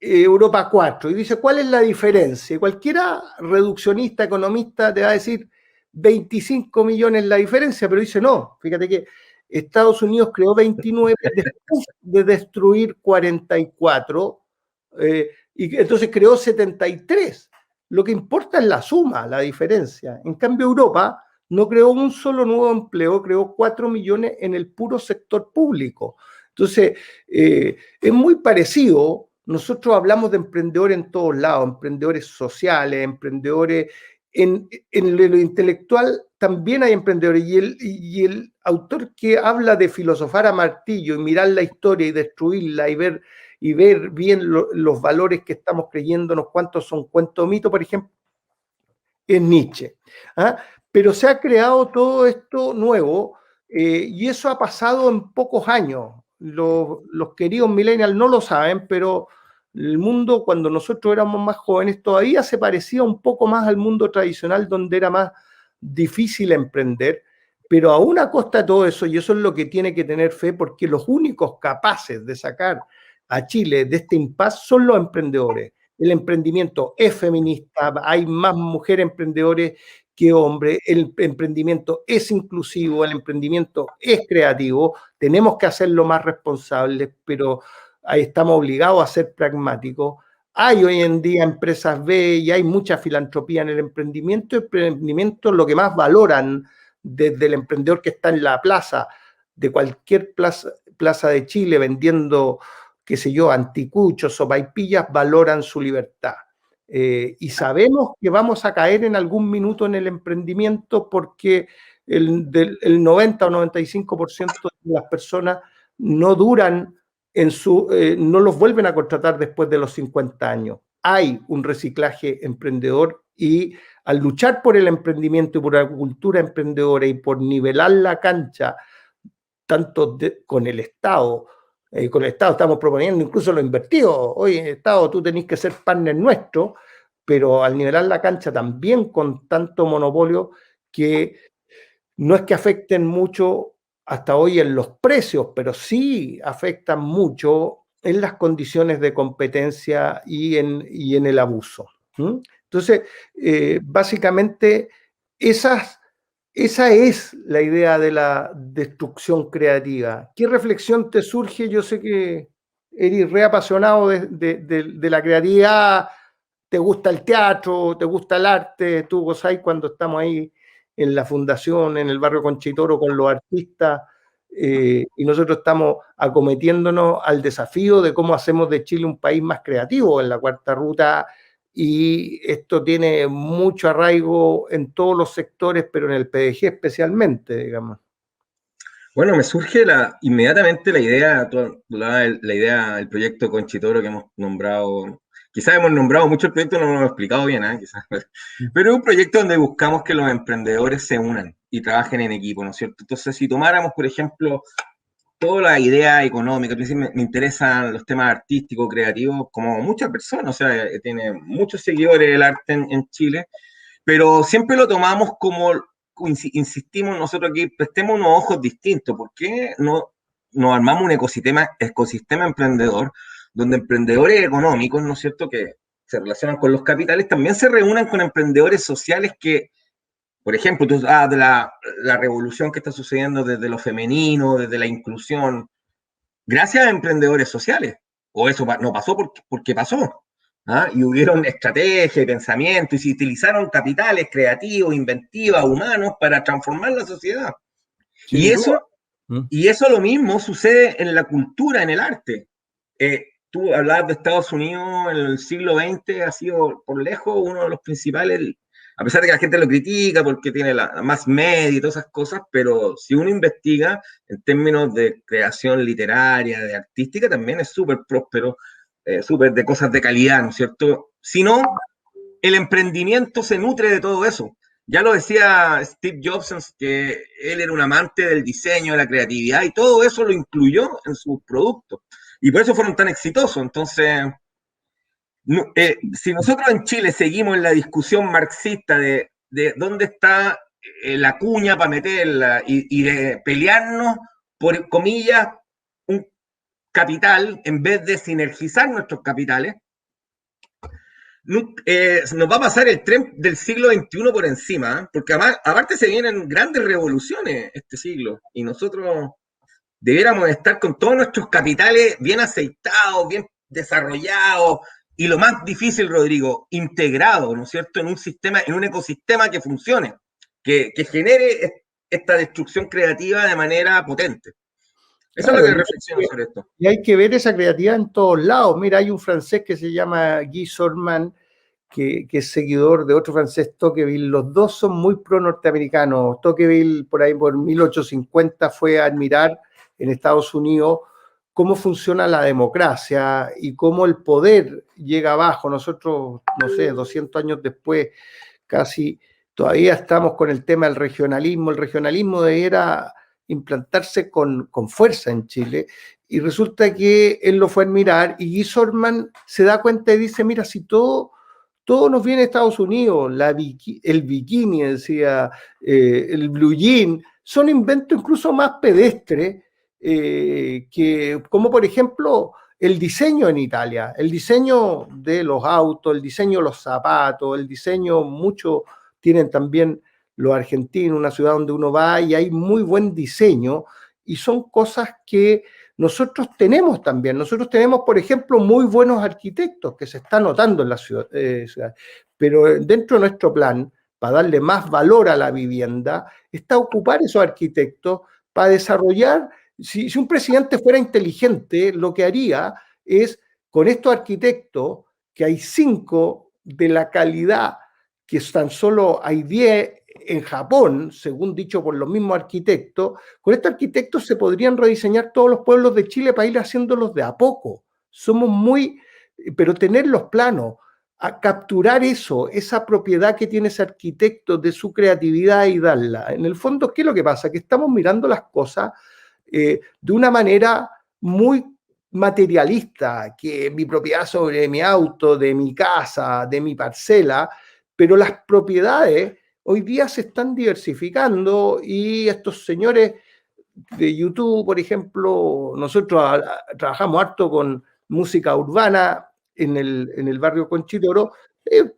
Europa 4. Y dice, ¿cuál es la diferencia? Cualquiera reduccionista, economista te va a decir 25 millones la diferencia, pero dice, no, fíjate que Estados Unidos creó 29 después de destruir 44, y entonces creó 73. Lo que importa es la suma, la diferencia. En cambio, Europa no creó un solo nuevo empleo, creó 4 millones en el puro sector público. Entonces, es muy parecido. Nosotros hablamos de emprendedores en todos lados, emprendedores sociales, emprendedores en lo intelectual también hay emprendedores. Y el autor que habla de filosofar a martillo y mirar la historia y destruirla y ver bien los valores que estamos creyéndonos, cuántos son cuentos mito, por ejemplo, es Nietzsche. ¿Ah? Pero se ha creado todo esto nuevo y eso ha pasado en pocos años. Los queridos millennials no lo saben, pero el mundo cuando nosotros éramos más jóvenes todavía se parecía un poco más al mundo tradicional donde era más difícil emprender. Pero aún a costa de todo eso, y eso es lo que tiene que tener fe, porque los únicos capaces de sacar a Chile de este impasse son los emprendedores. El emprendimiento es feminista, hay más mujeres emprendedores que hombres, el emprendimiento es inclusivo, el emprendimiento es creativo, tenemos que hacerlo más responsables, pero ahí estamos obligados a ser pragmáticos. Hay hoy en día empresas B y hay mucha filantropía en el emprendimiento. El emprendimiento lo que más valoran desde el emprendedor que está en la plaza, de cualquier plaza de Chile vendiendo, qué sé yo, anticuchos, sopaipillas, valoran su libertad. Y sabemos que vamos a caer en algún minuto en el emprendimiento porque el 90 o 95% de las personas no duran no los vuelven a contratar después de los 50 años. Hay un reciclaje emprendedor y al luchar por el emprendimiento y por la cultura emprendedora y por nivelar la cancha, tanto con el Estado estamos proponiendo incluso lo invertido. Oye, Estado, tú tenés que ser partner nuestro, pero al nivelar la cancha también con tanto monopolio que no es que afecten mucho hasta hoy en los precios, pero sí afectan mucho en las condiciones de competencia y en el abuso. Entonces, básicamente, esa es la idea de la destrucción creativa. ¿Qué reflexión te surge? Yo sé que eres reapasionado de la creatividad, te gusta el teatro, te gusta el arte, tú gozáis cuando estamos ahí en la fundación, en el barrio Conchitoro, con los artistas, y nosotros estamos acometiéndonos al desafío de cómo hacemos de Chile un país más creativo en la Cuarta Ruta, y esto tiene mucho arraigo en todos los sectores, pero en el PDG especialmente, digamos. Bueno, me surge inmediatamente la idea, la idea, el proyecto Conchitoro que hemos nombrado. Quizás hemos nombrado mucho el proyecto, no lo hemos explicado bien, quizás, pero es un proyecto donde buscamos que los emprendedores se unan y trabajen en equipo, ¿no es cierto? Entonces, si tomáramos, por ejemplo, toda la idea económica, me interesan los temas artísticos, creativos, como muchas personas, o sea, tiene muchos seguidores el arte en Chile, pero siempre lo tomamos como, insistimos nosotros aquí, prestemos unos ojos distintos. ¿Por qué no nos armamos un ecosistema emprendedor donde emprendedores económicos, ¿no es cierto?, que se relacionan con los capitales, también se reúnan con emprendedores sociales que, por ejemplo, tú de la revolución que está sucediendo desde lo femenino, desde la inclusión, gracias a emprendedores sociales. O eso no pasó porque pasó. Y hubieron estrategias y pensamientos y se utilizaron capitales creativos, inventivas, humanos para transformar la sociedad. Y eso lo mismo sucede en la cultura, en el arte. Tú hablabas de Estados Unidos en el siglo XX, ha sido por lejos uno de los principales, a pesar de que la gente lo critica porque tiene la más media y todas esas cosas, pero si uno investiga en términos de creación literaria, de artística, también es súper próspero, súper de cosas de calidad, ¿no es cierto? Si no, el emprendimiento se nutre de todo eso. Ya lo decía Steve Jobs, que él era un amante del diseño, de la creatividad, y todo eso lo incluyó en sus productos. Y por eso fueron tan exitosos. Entonces, si nosotros en Chile seguimos en la discusión marxista de dónde está la cuña para meterla y de pelearnos por, comillas, un capital en vez de sinergizar nuestros capitales, nos va a pasar el tren del siglo XXI por encima, porque aparte se vienen grandes revoluciones este siglo y nosotros debiéramos estar con todos nuestros capitales bien aceitados, bien desarrollados y lo más difícil, Rodrigo, integrados, ¿no es cierto?, en un sistema, en un ecosistema que funcione, que genere esta destrucción creativa de manera potente. Eso es lo que reflexiono sobre esto. Y hay que ver esa creatividad en todos lados. Mira, hay un francés que se llama Guy Sorman, que es seguidor de otro francés, Tocqueville. Los dos son muy pro-norteamericanos. Tocqueville, por ahí por 1850, fue a admirar en Estados Unidos cómo funciona la democracia y cómo el poder llega abajo. Nosotros, no sé, 200 años después, casi todavía estamos con el tema del regionalismo. El regionalismo debiera implantarse con fuerza en Chile, y resulta que él lo fue a admirar y Guy Sorman se da cuenta y dice, mira, si todo nos viene de Estados Unidos, el bikini, decía, el blue jean, son inventos incluso más pedestres, como por ejemplo el diseño en Italia, el diseño de los autos, el diseño de los zapatos, el diseño, mucho tienen también los argentinos, una ciudad donde uno va y hay muy buen diseño, y son cosas que nosotros tenemos también. Nosotros tenemos, por ejemplo, muy buenos arquitectos que se están notando en la ciudad, pero dentro de nuestro plan, para darle más valor a la vivienda, está ocupar esos arquitectos para desarrollar. Si un presidente fuera inteligente, lo que haría es, con estos arquitectos, que hay 5 de la calidad, que tan solo hay 10 en Japón, según dicho por los mismos arquitectos, con estos arquitectos se podrían rediseñar todos los pueblos de Chile para ir haciéndolos de a poco. Somos muy, pero tener los planos, a capturar eso, esa propiedad que tiene ese arquitecto de su creatividad y darla. En el fondo, ¿qué es lo que pasa? Que estamos mirando las cosas de una manera muy materialista, que mi propiedad sobre mi auto, de mi casa, de mi parcela, pero las propiedades hoy día se están diversificando, y estos señores de YouTube, por ejemplo, nosotros trabajamos harto con música urbana en el barrio Conchitoro,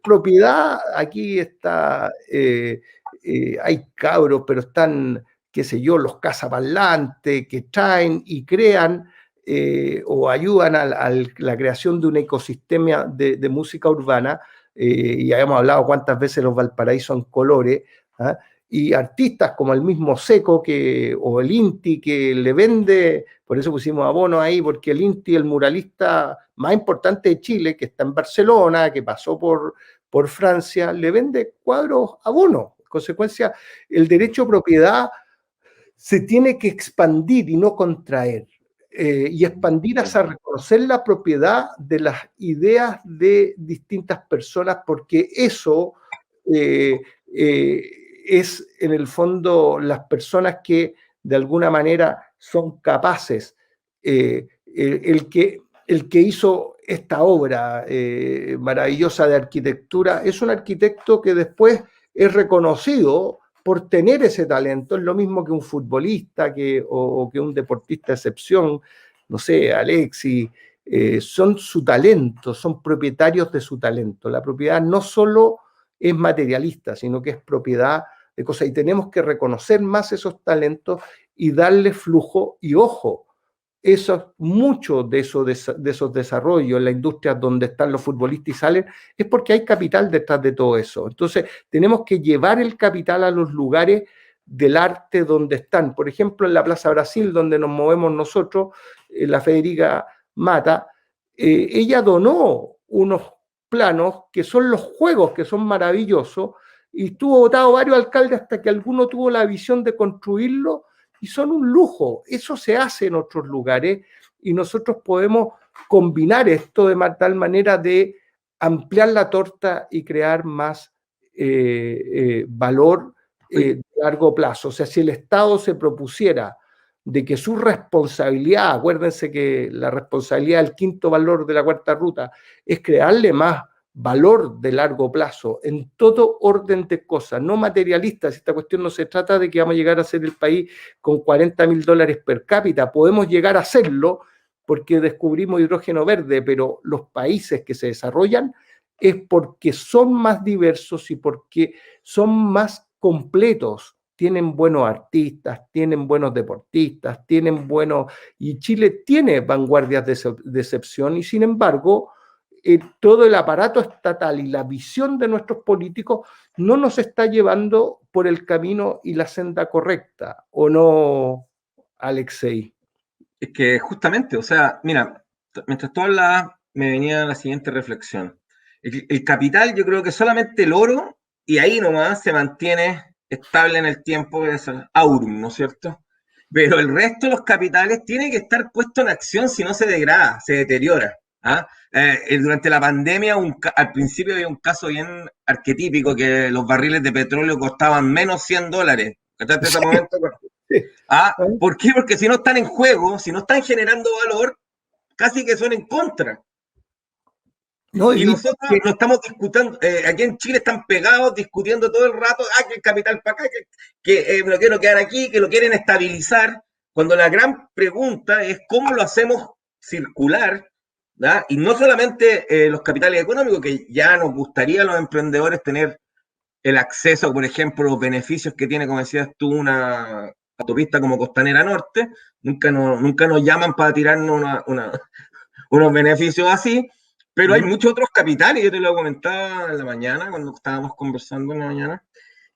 propiedad, aquí está, hay cabros, pero están, qué sé yo, los cazaparlantes que traen y crean o ayudan a la creación de un ecosistema de música urbana, y habíamos hablado cuántas veces los Valparaíso en colores, ¿ah? Y artistas como el mismo Seco o el Inti, que le vende, por eso pusimos abono ahí, porque el Inti, el muralista más importante de Chile, que está en Barcelona, que pasó por Francia, le vende cuadros a bono. En consecuencia, el derecho a propiedad se tiene que expandir y no contraer. Y expandir hasta reconocer la propiedad de las ideas de distintas personas, porque eso es en el fondo las personas que de alguna manera son capaces. El que hizo esta obra maravillosa de arquitectura es un arquitecto que después es reconocido por tener ese talento. Es lo mismo que un futbolista o que un deportista de excepción, no sé, Alexis, son su talento, son propietarios de su talento. La propiedad no solo es materialista, sino que es propiedad de cosas, y tenemos que reconocer más esos talentos y darle flujo. Y ojo, mucho de esos desarrollos en la industria donde están los futbolistas y salen, es porque hay capital detrás de todo eso. Entonces, tenemos que llevar el capital a los lugares del arte donde están. Por ejemplo, en la Plaza Brasil, donde nos movemos nosotros, la Federica Mata, ella donó unos planos que son los juegos, que son maravillosos, y estuvo votado varios alcaldes hasta que alguno tuvo la visión de construirlo, y son un lujo. Eso se hace en otros lugares, y nosotros podemos combinar esto de tal manera de ampliar la torta y crear más valor de largo plazo. O sea, si el Estado se propusiera de que su responsabilidad, acuérdense que la responsabilidad del quinto valor de la cuarta ruta es crearle más valor de largo plazo en todo orden de cosas, no materialistas. Esta cuestión no se trata de que vamos a llegar a ser el país con $40.000 per cápita. Podemos llegar a hacerlo porque descubrimos hidrógeno verde, pero los países que se desarrollan es porque son más diversos y porque son más completos. Tienen buenos artistas, tienen buenos deportistas, tienen buenos... Y Chile tiene vanguardias de excepción, y sin embargo, todo el aparato estatal y la visión de nuestros políticos no nos está llevando por el camino y la senda correcta, ¿o no, Alexei? Es que justamente, o sea, mira, mientras tú hablabas, me venía la siguiente reflexión. El capital, yo creo que solamente el oro, y ahí nomás se mantiene estable en el tiempo, es el aurum, ¿no es cierto? Pero el resto de los capitales tiene que estar puesto en acción, si no se degrada, se deteriora. ¿Ah? Durante la pandemia, al principio había un caso bien arquetípico, que los barriles de petróleo costaban menos $100. ¿Hasta ese momento? ¿Ah? ¿Por qué? Porque si no están en juego, si no están generando valor, casi que son en contra. No, Y nosotros no estamos discutiendo, aquí en Chile están pegados discutiendo todo el rato, que el capital para acá, que me lo quiero quedar aquí, que lo quieren estabilizar, cuando la gran pregunta es cómo lo hacemos circular, ¿da? Y no solamente los capitales económicos, que ya nos gustaría a los emprendedores tener el acceso, por ejemplo, los beneficios que tiene, como decías tú, una autopista como Costanera Norte, nunca nos llaman para tirarnos unos beneficios así, pero hay muchos otros capitales, yo te lo comentaba en la mañana, cuando estábamos conversando en la mañana,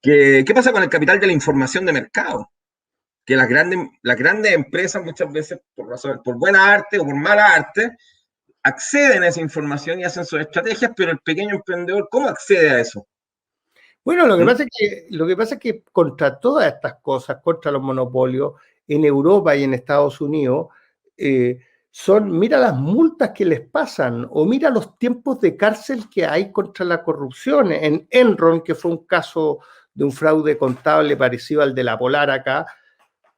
que ¿qué pasa con el capital de la información de mercado? Que las grandes empresas muchas veces, por buena arte o por mala arte, acceden a esa información y hacen sus estrategias, pero el pequeño emprendedor, ¿cómo accede a eso? Bueno, lo que pasa es que contra todas estas cosas, contra los monopolios, en Europa y en Estados Unidos, mira las multas que les pasan o mira los tiempos de cárcel que hay contra la corrupción. En Enron, que fue un caso de un fraude contable parecido al de la Polar acá,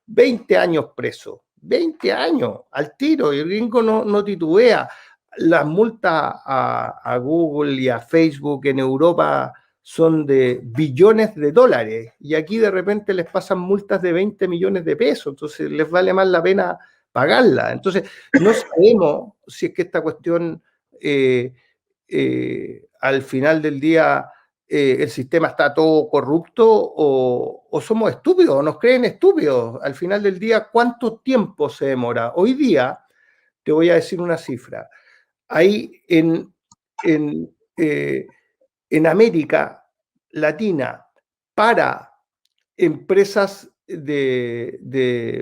20 años preso, 20 años al tiro, y el gringo no titubea. Las multas a Google y a Facebook en Europa son de billones de dólares y aquí de repente les pasan multas de 20 millones de pesos, entonces les vale más la pena pagarla. Entonces, no sabemos si es que esta cuestión al final del día el sistema está todo corrupto o somos estúpidos o nos creen estúpidos. Al final del día, ¿cuánto tiempo se demora? Hoy día, te voy a decir una cifra, hay en, eh, en América Latina para empresas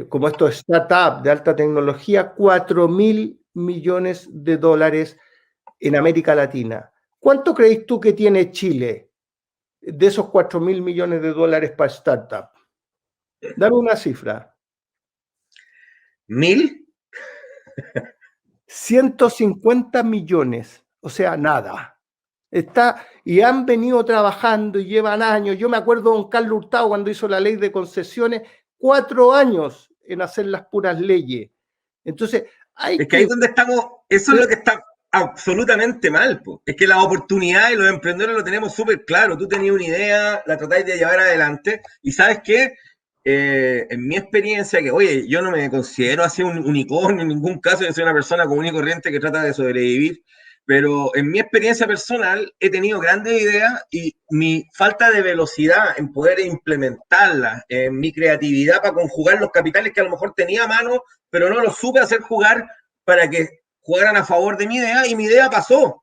como estos startups de alta tecnología, 4.000 millones de dólares en América Latina. ¿Cuánto crees tú que tiene Chile de esos 4.000 millones de dólares para startup? Dame una cifra. ¿1000? 150 millones, o sea, nada. Y han venido trabajando y llevan años. Yo me acuerdo de don Carlos Hurtado cuando hizo la ley de concesiones, 4 años en hacer las puras leyes. Entonces, Es que ahí es donde estamos, eso es lo que está absolutamente mal, po. Es que las oportunidades y los emprendedores lo tenemos súper claro. Tú tenías una idea, la tratáis de llevar adelante y ¿sabes qué? En mi experiencia, que oye, yo no me considero así un unicornio en ningún caso, yo soy una persona común y corriente que trata de sobrevivir, pero en mi experiencia personal he tenido grandes ideas y mi falta de velocidad en poder implementarlas, en mi creatividad para conjugar los capitales que a lo mejor tenía a mano, pero no los supe hacer jugar para que jugaran a favor de mi idea y mi idea pasó.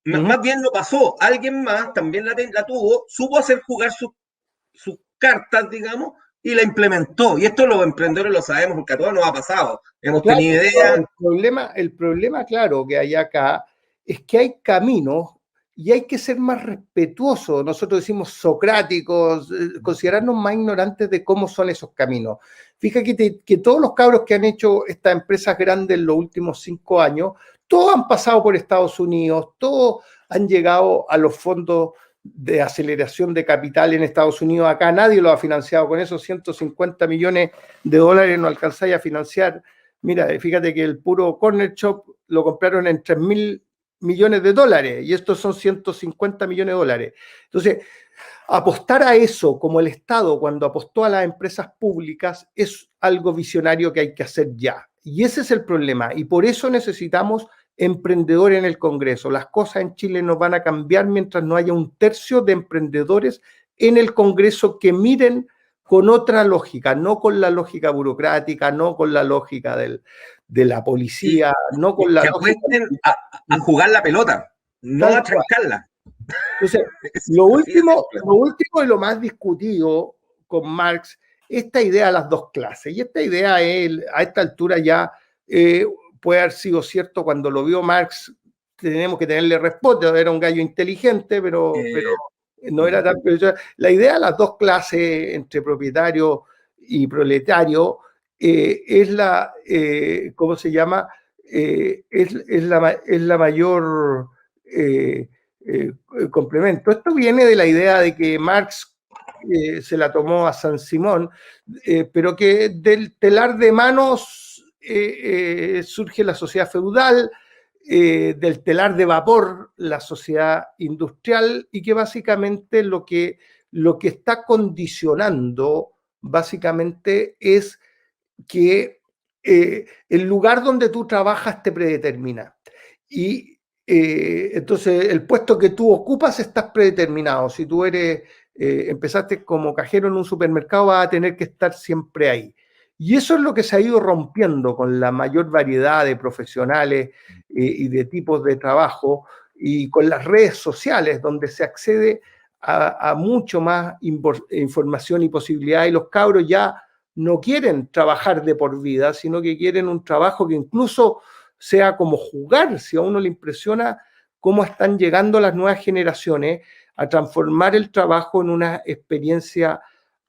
Más bien no pasó. Alguien más también la tuvo, supo hacer jugar sus cartas, digamos, y la implementó. Y esto los emprendedores lo sabemos porque a todos nos ha pasado. Hemos Claro, tenido ideas. el problema, claro, que hay acá es que hay caminos y hay que ser más respetuosos. Nosotros decimos socráticos, considerarnos más ignorantes de cómo son esos caminos. Fíjate que todos los cabros que han hecho estas empresas grandes en los últimos 5 años, todos han pasado por Estados Unidos, todos han llegado a los fondos de aceleración de capital en Estados Unidos. Acá nadie lo ha financiado. Con esos 150 millones de dólares no alcanzáis a financiar. Mira, fíjate que el puro Corner Shop lo compraron en 3.000 millones de dólares y estos son 150 millones de dólares. Entonces, apostar a eso como el Estado cuando apostó a las empresas públicas es algo visionario que hay que hacer ya. Y ese es el problema. Y por eso necesitamos emprendedores en el Congreso. Las cosas en Chile no van a cambiar mientras no haya un tercio de emprendedores en el Congreso que miren con otra lógica, no con la lógica burocrática, no con la lógica de la Y policía, no con la que lógica... apuesten a jugar la pelota, no Tal a cual. trancarla. Entonces, Es lo así de último, simple. lo último y lo más discutido con Marx, esta idea de las dos clases. Y esta idea, a esta altura ya puede haber sido cierto cuando lo vio Marx, tenemos que tenerle respeto, era un gallo inteligente, pero Eh, no era tan... La idea de las dos clases entre propietario y proletario ¿cómo se llama? Es la mayor... complemento. Esto viene de la idea de que Marx se la tomó a San Simón, pero que del telar de manos surge la sociedad feudal, del telar de vapor la sociedad industrial y que básicamente lo que está condicionando básicamente es que el lugar donde tú trabajas te predetermina. Y entonces el puesto que tú ocupas estás predeterminado. Si tú empezaste como cajero en un supermercado, vas a tener que estar siempre ahí. Y eso es lo que se ha ido rompiendo con la mayor variedad de profesionales y de tipos de trabajo y con las redes sociales donde se accede a mucho más información y posibilidad y los cabros ya no quieren trabajar de por vida, sino que quieren un trabajo que incluso sea como jugar. Si a uno le impresiona cómo están llegando las nuevas generaciones a transformar el trabajo en una experiencia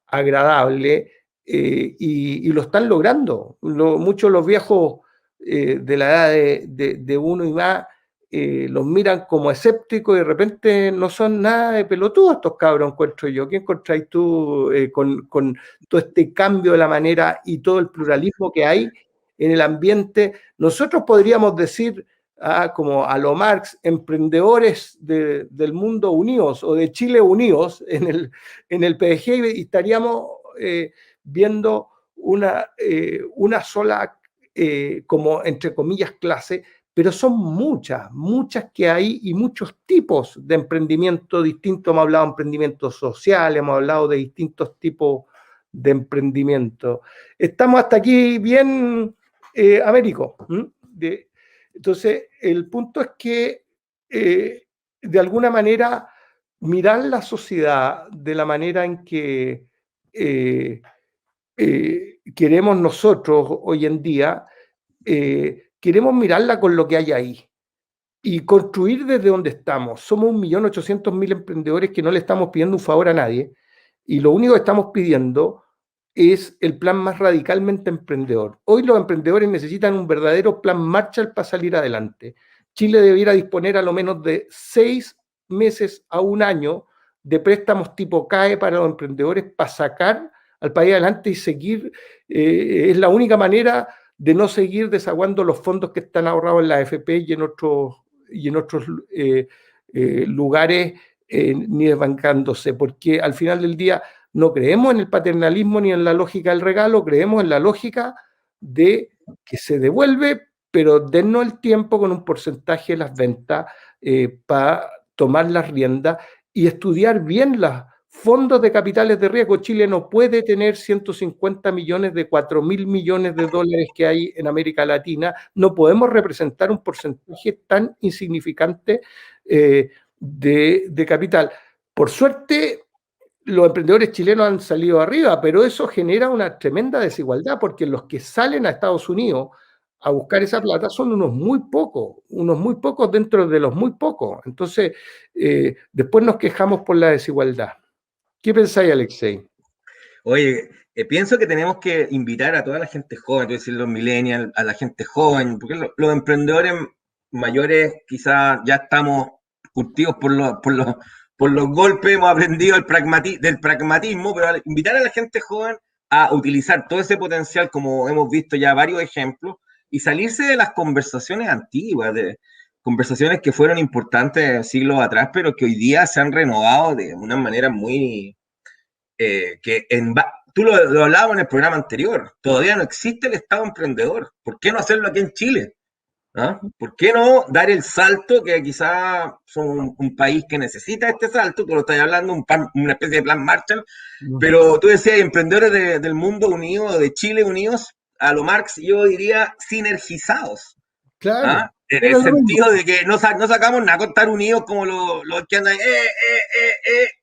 agradable y lo están logrando. Muchos de los viejos de la edad de uno y más los miran como escépticos y de repente no son nada de pelotudos estos cabros, encuentro yo. ¿Qué encontráis tú con todo este cambio de la manera y todo el pluralismo que hay en el ambiente? Nosotros podríamos decir, como a lo Marx, emprendedores del mundo unidos o de Chile unidos en el PDG y estaríamos viendo una sola, como entre comillas, clase, pero son muchas que hay y muchos tipos de emprendimiento distintos. Hemos hablado de emprendimiento social, hemos hablado de distintos tipos de emprendimiento. Estamos hasta aquí bien, Américo. Entonces, el punto es que, de alguna manera, mirar la sociedad de la manera en que queremos nosotros hoy en día, queremos mirarla con lo que hay ahí y construir desde donde estamos. Somos 1.800.000 emprendedores que no le estamos pidiendo un favor a nadie y lo único que estamos pidiendo es el plan más radicalmente emprendedor. Hoy los emprendedores necesitan un verdadero plan Marshall para salir adelante. Chile debiera disponer a lo menos de 6 meses a un año de préstamos tipo CAE para los emprendedores para sacar al país adelante y seguir. Es la única manera de no seguir desaguando los fondos que están ahorrados en la AFP y en otros lugares, ni desbancándose, porque al final del día no creemos en el paternalismo ni en la lógica del regalo, creemos en la lógica de que se devuelve, pero dennos el tiempo con un porcentaje de las ventas para tomar las riendas y estudiar bien los fondos de capitales de riesgo. Chile no puede tener 150 millones de 4.000 millones de dólares que hay en América Latina. No podemos representar un porcentaje tan insignificante de capital. Por suerte, los emprendedores chilenos han salido arriba, pero eso genera una tremenda desigualdad, porque los que salen a Estados Unidos a buscar esa plata son unos muy pocos dentro de los muy pocos. Entonces, después nos quejamos por la desigualdad. ¿Qué pensáis, Alexei? Oye, pienso que tenemos que invitar a toda la gente joven, es decir, los millennials, a la gente joven, porque los emprendedores mayores quizás ya estamos curtidos por los golpes, hemos aprendido del pragmatismo, pero invitar a la gente joven a utilizar todo ese potencial, como hemos visto ya varios ejemplos, y salirse de las conversaciones antiguas, de conversaciones que fueron importantes siglos atrás, pero que hoy día se han renovado de una manera muy tú lo hablábamos en el programa anterior, todavía no existe el Estado emprendedor. ¿Por qué no hacerlo aquí en Chile? ¿Ah? ¿Por qué no dar el salto que quizá son un país que necesita este salto? Tú lo estás hablando, una especie de plan Marshall, pero tú decías emprendedores del mundo unido, de Chile unidos, a lo Marx yo diría sinergizados. Claro. ¿Ah? En el sentido de que no sacamos nada con estar unidos como los que andan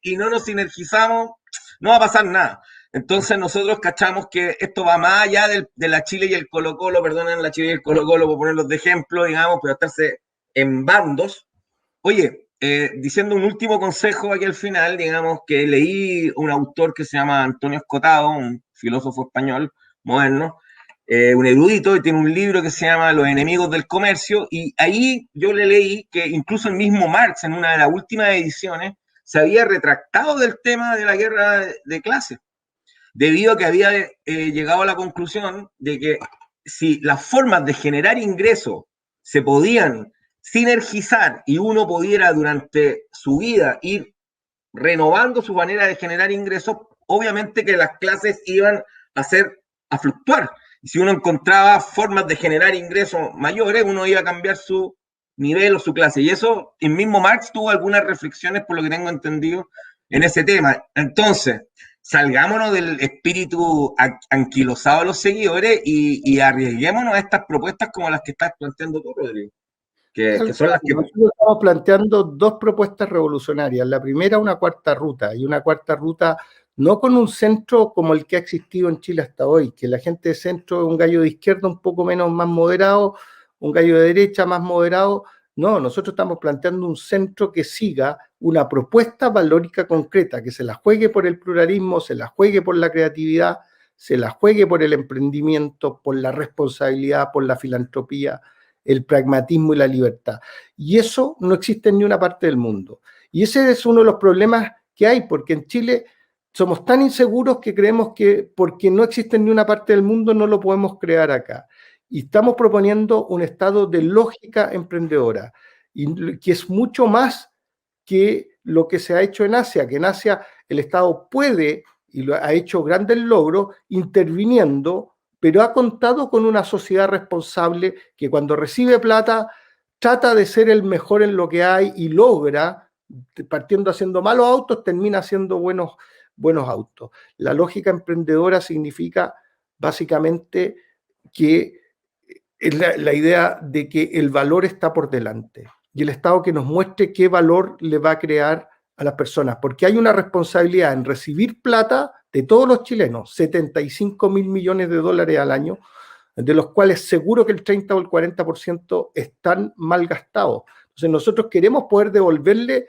y no nos sinergizamos, no va a pasar nada. Entonces nosotros cachamos que esto va más allá de la Chile y el Colo-Colo, perdonen la Chile y el Colo-Colo por ponerlos de ejemplo, digamos, pero estarse en bandos. Oye, diciendo un último consejo aquí al final, digamos que leí un autor que se llama Antonio Escotado, un filósofo español moderno, un erudito, y tiene un libro que se llama Los enemigos del comercio, y ahí yo le leí que incluso el mismo Marx, en una de las últimas ediciones, se había retractado del tema de la guerra de clases, debido a que había llegado a la conclusión de que si las formas de generar ingresos se podían sinergizar y uno pudiera durante su vida ir renovando su manera de generar ingresos, obviamente que las clases iban a fluctuar. Y si uno encontraba formas de generar ingresos mayores, uno iba a cambiar su nivel o su clase. Y eso, el mismo Marx tuvo algunas reflexiones, por lo que tengo entendido, en ese tema. Entonces, salgámonos del espíritu anquilosado de los seguidores y arriesguémonos a estas propuestas como las que estás planteando tú, Rodrigo. Que son las que... Nosotros estamos planteando dos propuestas revolucionarias. La primera, una cuarta ruta, y una cuarta ruta no con un centro como el que ha existido en Chile hasta hoy, que la gente de centro es un gallo de izquierda un poco menos más moderado, un gallo de derecha más moderado. No, nosotros estamos planteando un centro que siga una propuesta valórica concreta, que se la juegue por el pluralismo, se la juegue por la creatividad, se la juegue por el emprendimiento, por la responsabilidad, por la filantropía, el pragmatismo y la libertad. Y eso no existe en ni una parte del mundo. Y ese es uno de los problemas que hay, porque en Chile somos tan inseguros que creemos que porque no existe en ni una parte del mundo no lo podemos crear acá. Y estamos proponiendo un estado de lógica emprendedora, y que es mucho más que lo que se ha hecho en Asia, que en Asia el Estado puede, y lo ha hecho grandes logros, interviniendo, pero ha contado con una sociedad responsable que cuando recibe plata trata de ser el mejor en lo que hay y logra, partiendo haciendo malos autos, termina haciendo buenos autos. La lógica emprendedora significa básicamente que es la idea de que el valor está por delante y el Estado que nos muestre qué valor le va a crear a las personas, porque hay una responsabilidad en recibir plata de todos los chilenos, 75.000 millones de dólares al año, de los cuales seguro que el 30 o el 40% están mal gastados. Entonces nosotros queremos poder devolverle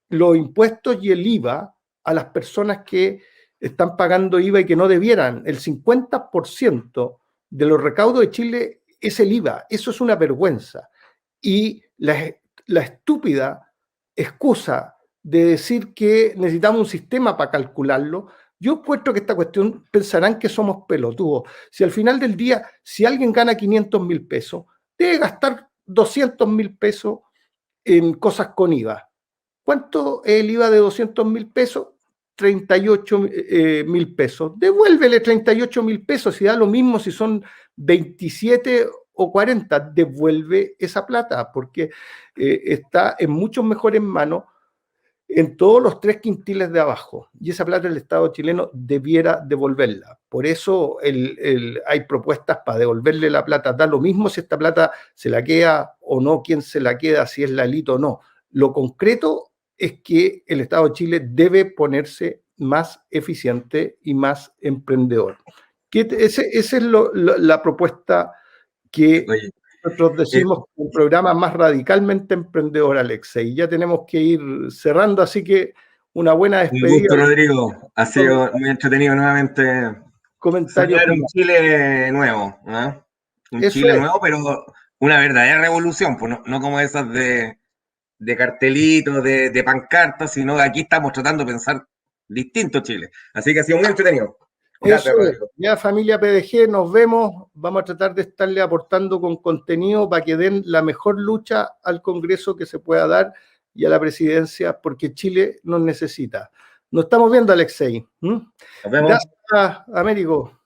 los impuestos y el IVA a las personas que están pagando IVA y que no debieran. El 50% de los recaudos de Chile es el IVA. Eso es una vergüenza. Y la estúpida excusa de decir que necesitamos un sistema para calcularlo, yo encuentro que esta cuestión pensarán que somos pelotudos. Si al final del día, si alguien gana 500.000 pesos, debe gastar 200.000 pesos en cosas con IVA. ¿Cuánto es el IVA de 200.000 pesos? 38.000 pesos. Devuélvele 38.000 pesos, si da lo mismo si son 27 o 40, devuelve esa plata, porque está en mucho mejores manos en todos los 3 quintiles de abajo, y esa plata el Estado chileno debiera devolverla. Por eso hay propuestas para devolverle la plata. Da lo mismo si esta plata se la queda o no, quién se la queda, si es la élite o no. Lo concreto es que el Estado de Chile debe ponerse más eficiente y más emprendedor. Esa es la propuesta que Oye, nosotros decimos un programa más radicalmente emprendedor, Alexei. Ya tenemos que ir cerrando, así que una buena un despedida. gusto, Rodrigo. Ha sido muy entretenido nuevamente Comentario soñar un final. Chile nuevo, ¿no? Un Eso Chile es. nuevo, pero una verdadera revolución, pues no como esas de cartelitos, de pancartas, sino que aquí estamos tratando de pensar distinto Chile. Así que ha sido muy entretenido. Gracias, Eso es. Rodrigo. Ya, familia PDG, nos vemos. Vamos a tratar de estarle aportando con contenido para que den la mejor lucha al Congreso que se pueda dar y a la presidencia, porque Chile nos necesita. Nos estamos viendo, Alexei. Nos vemos. Gracias, Américo.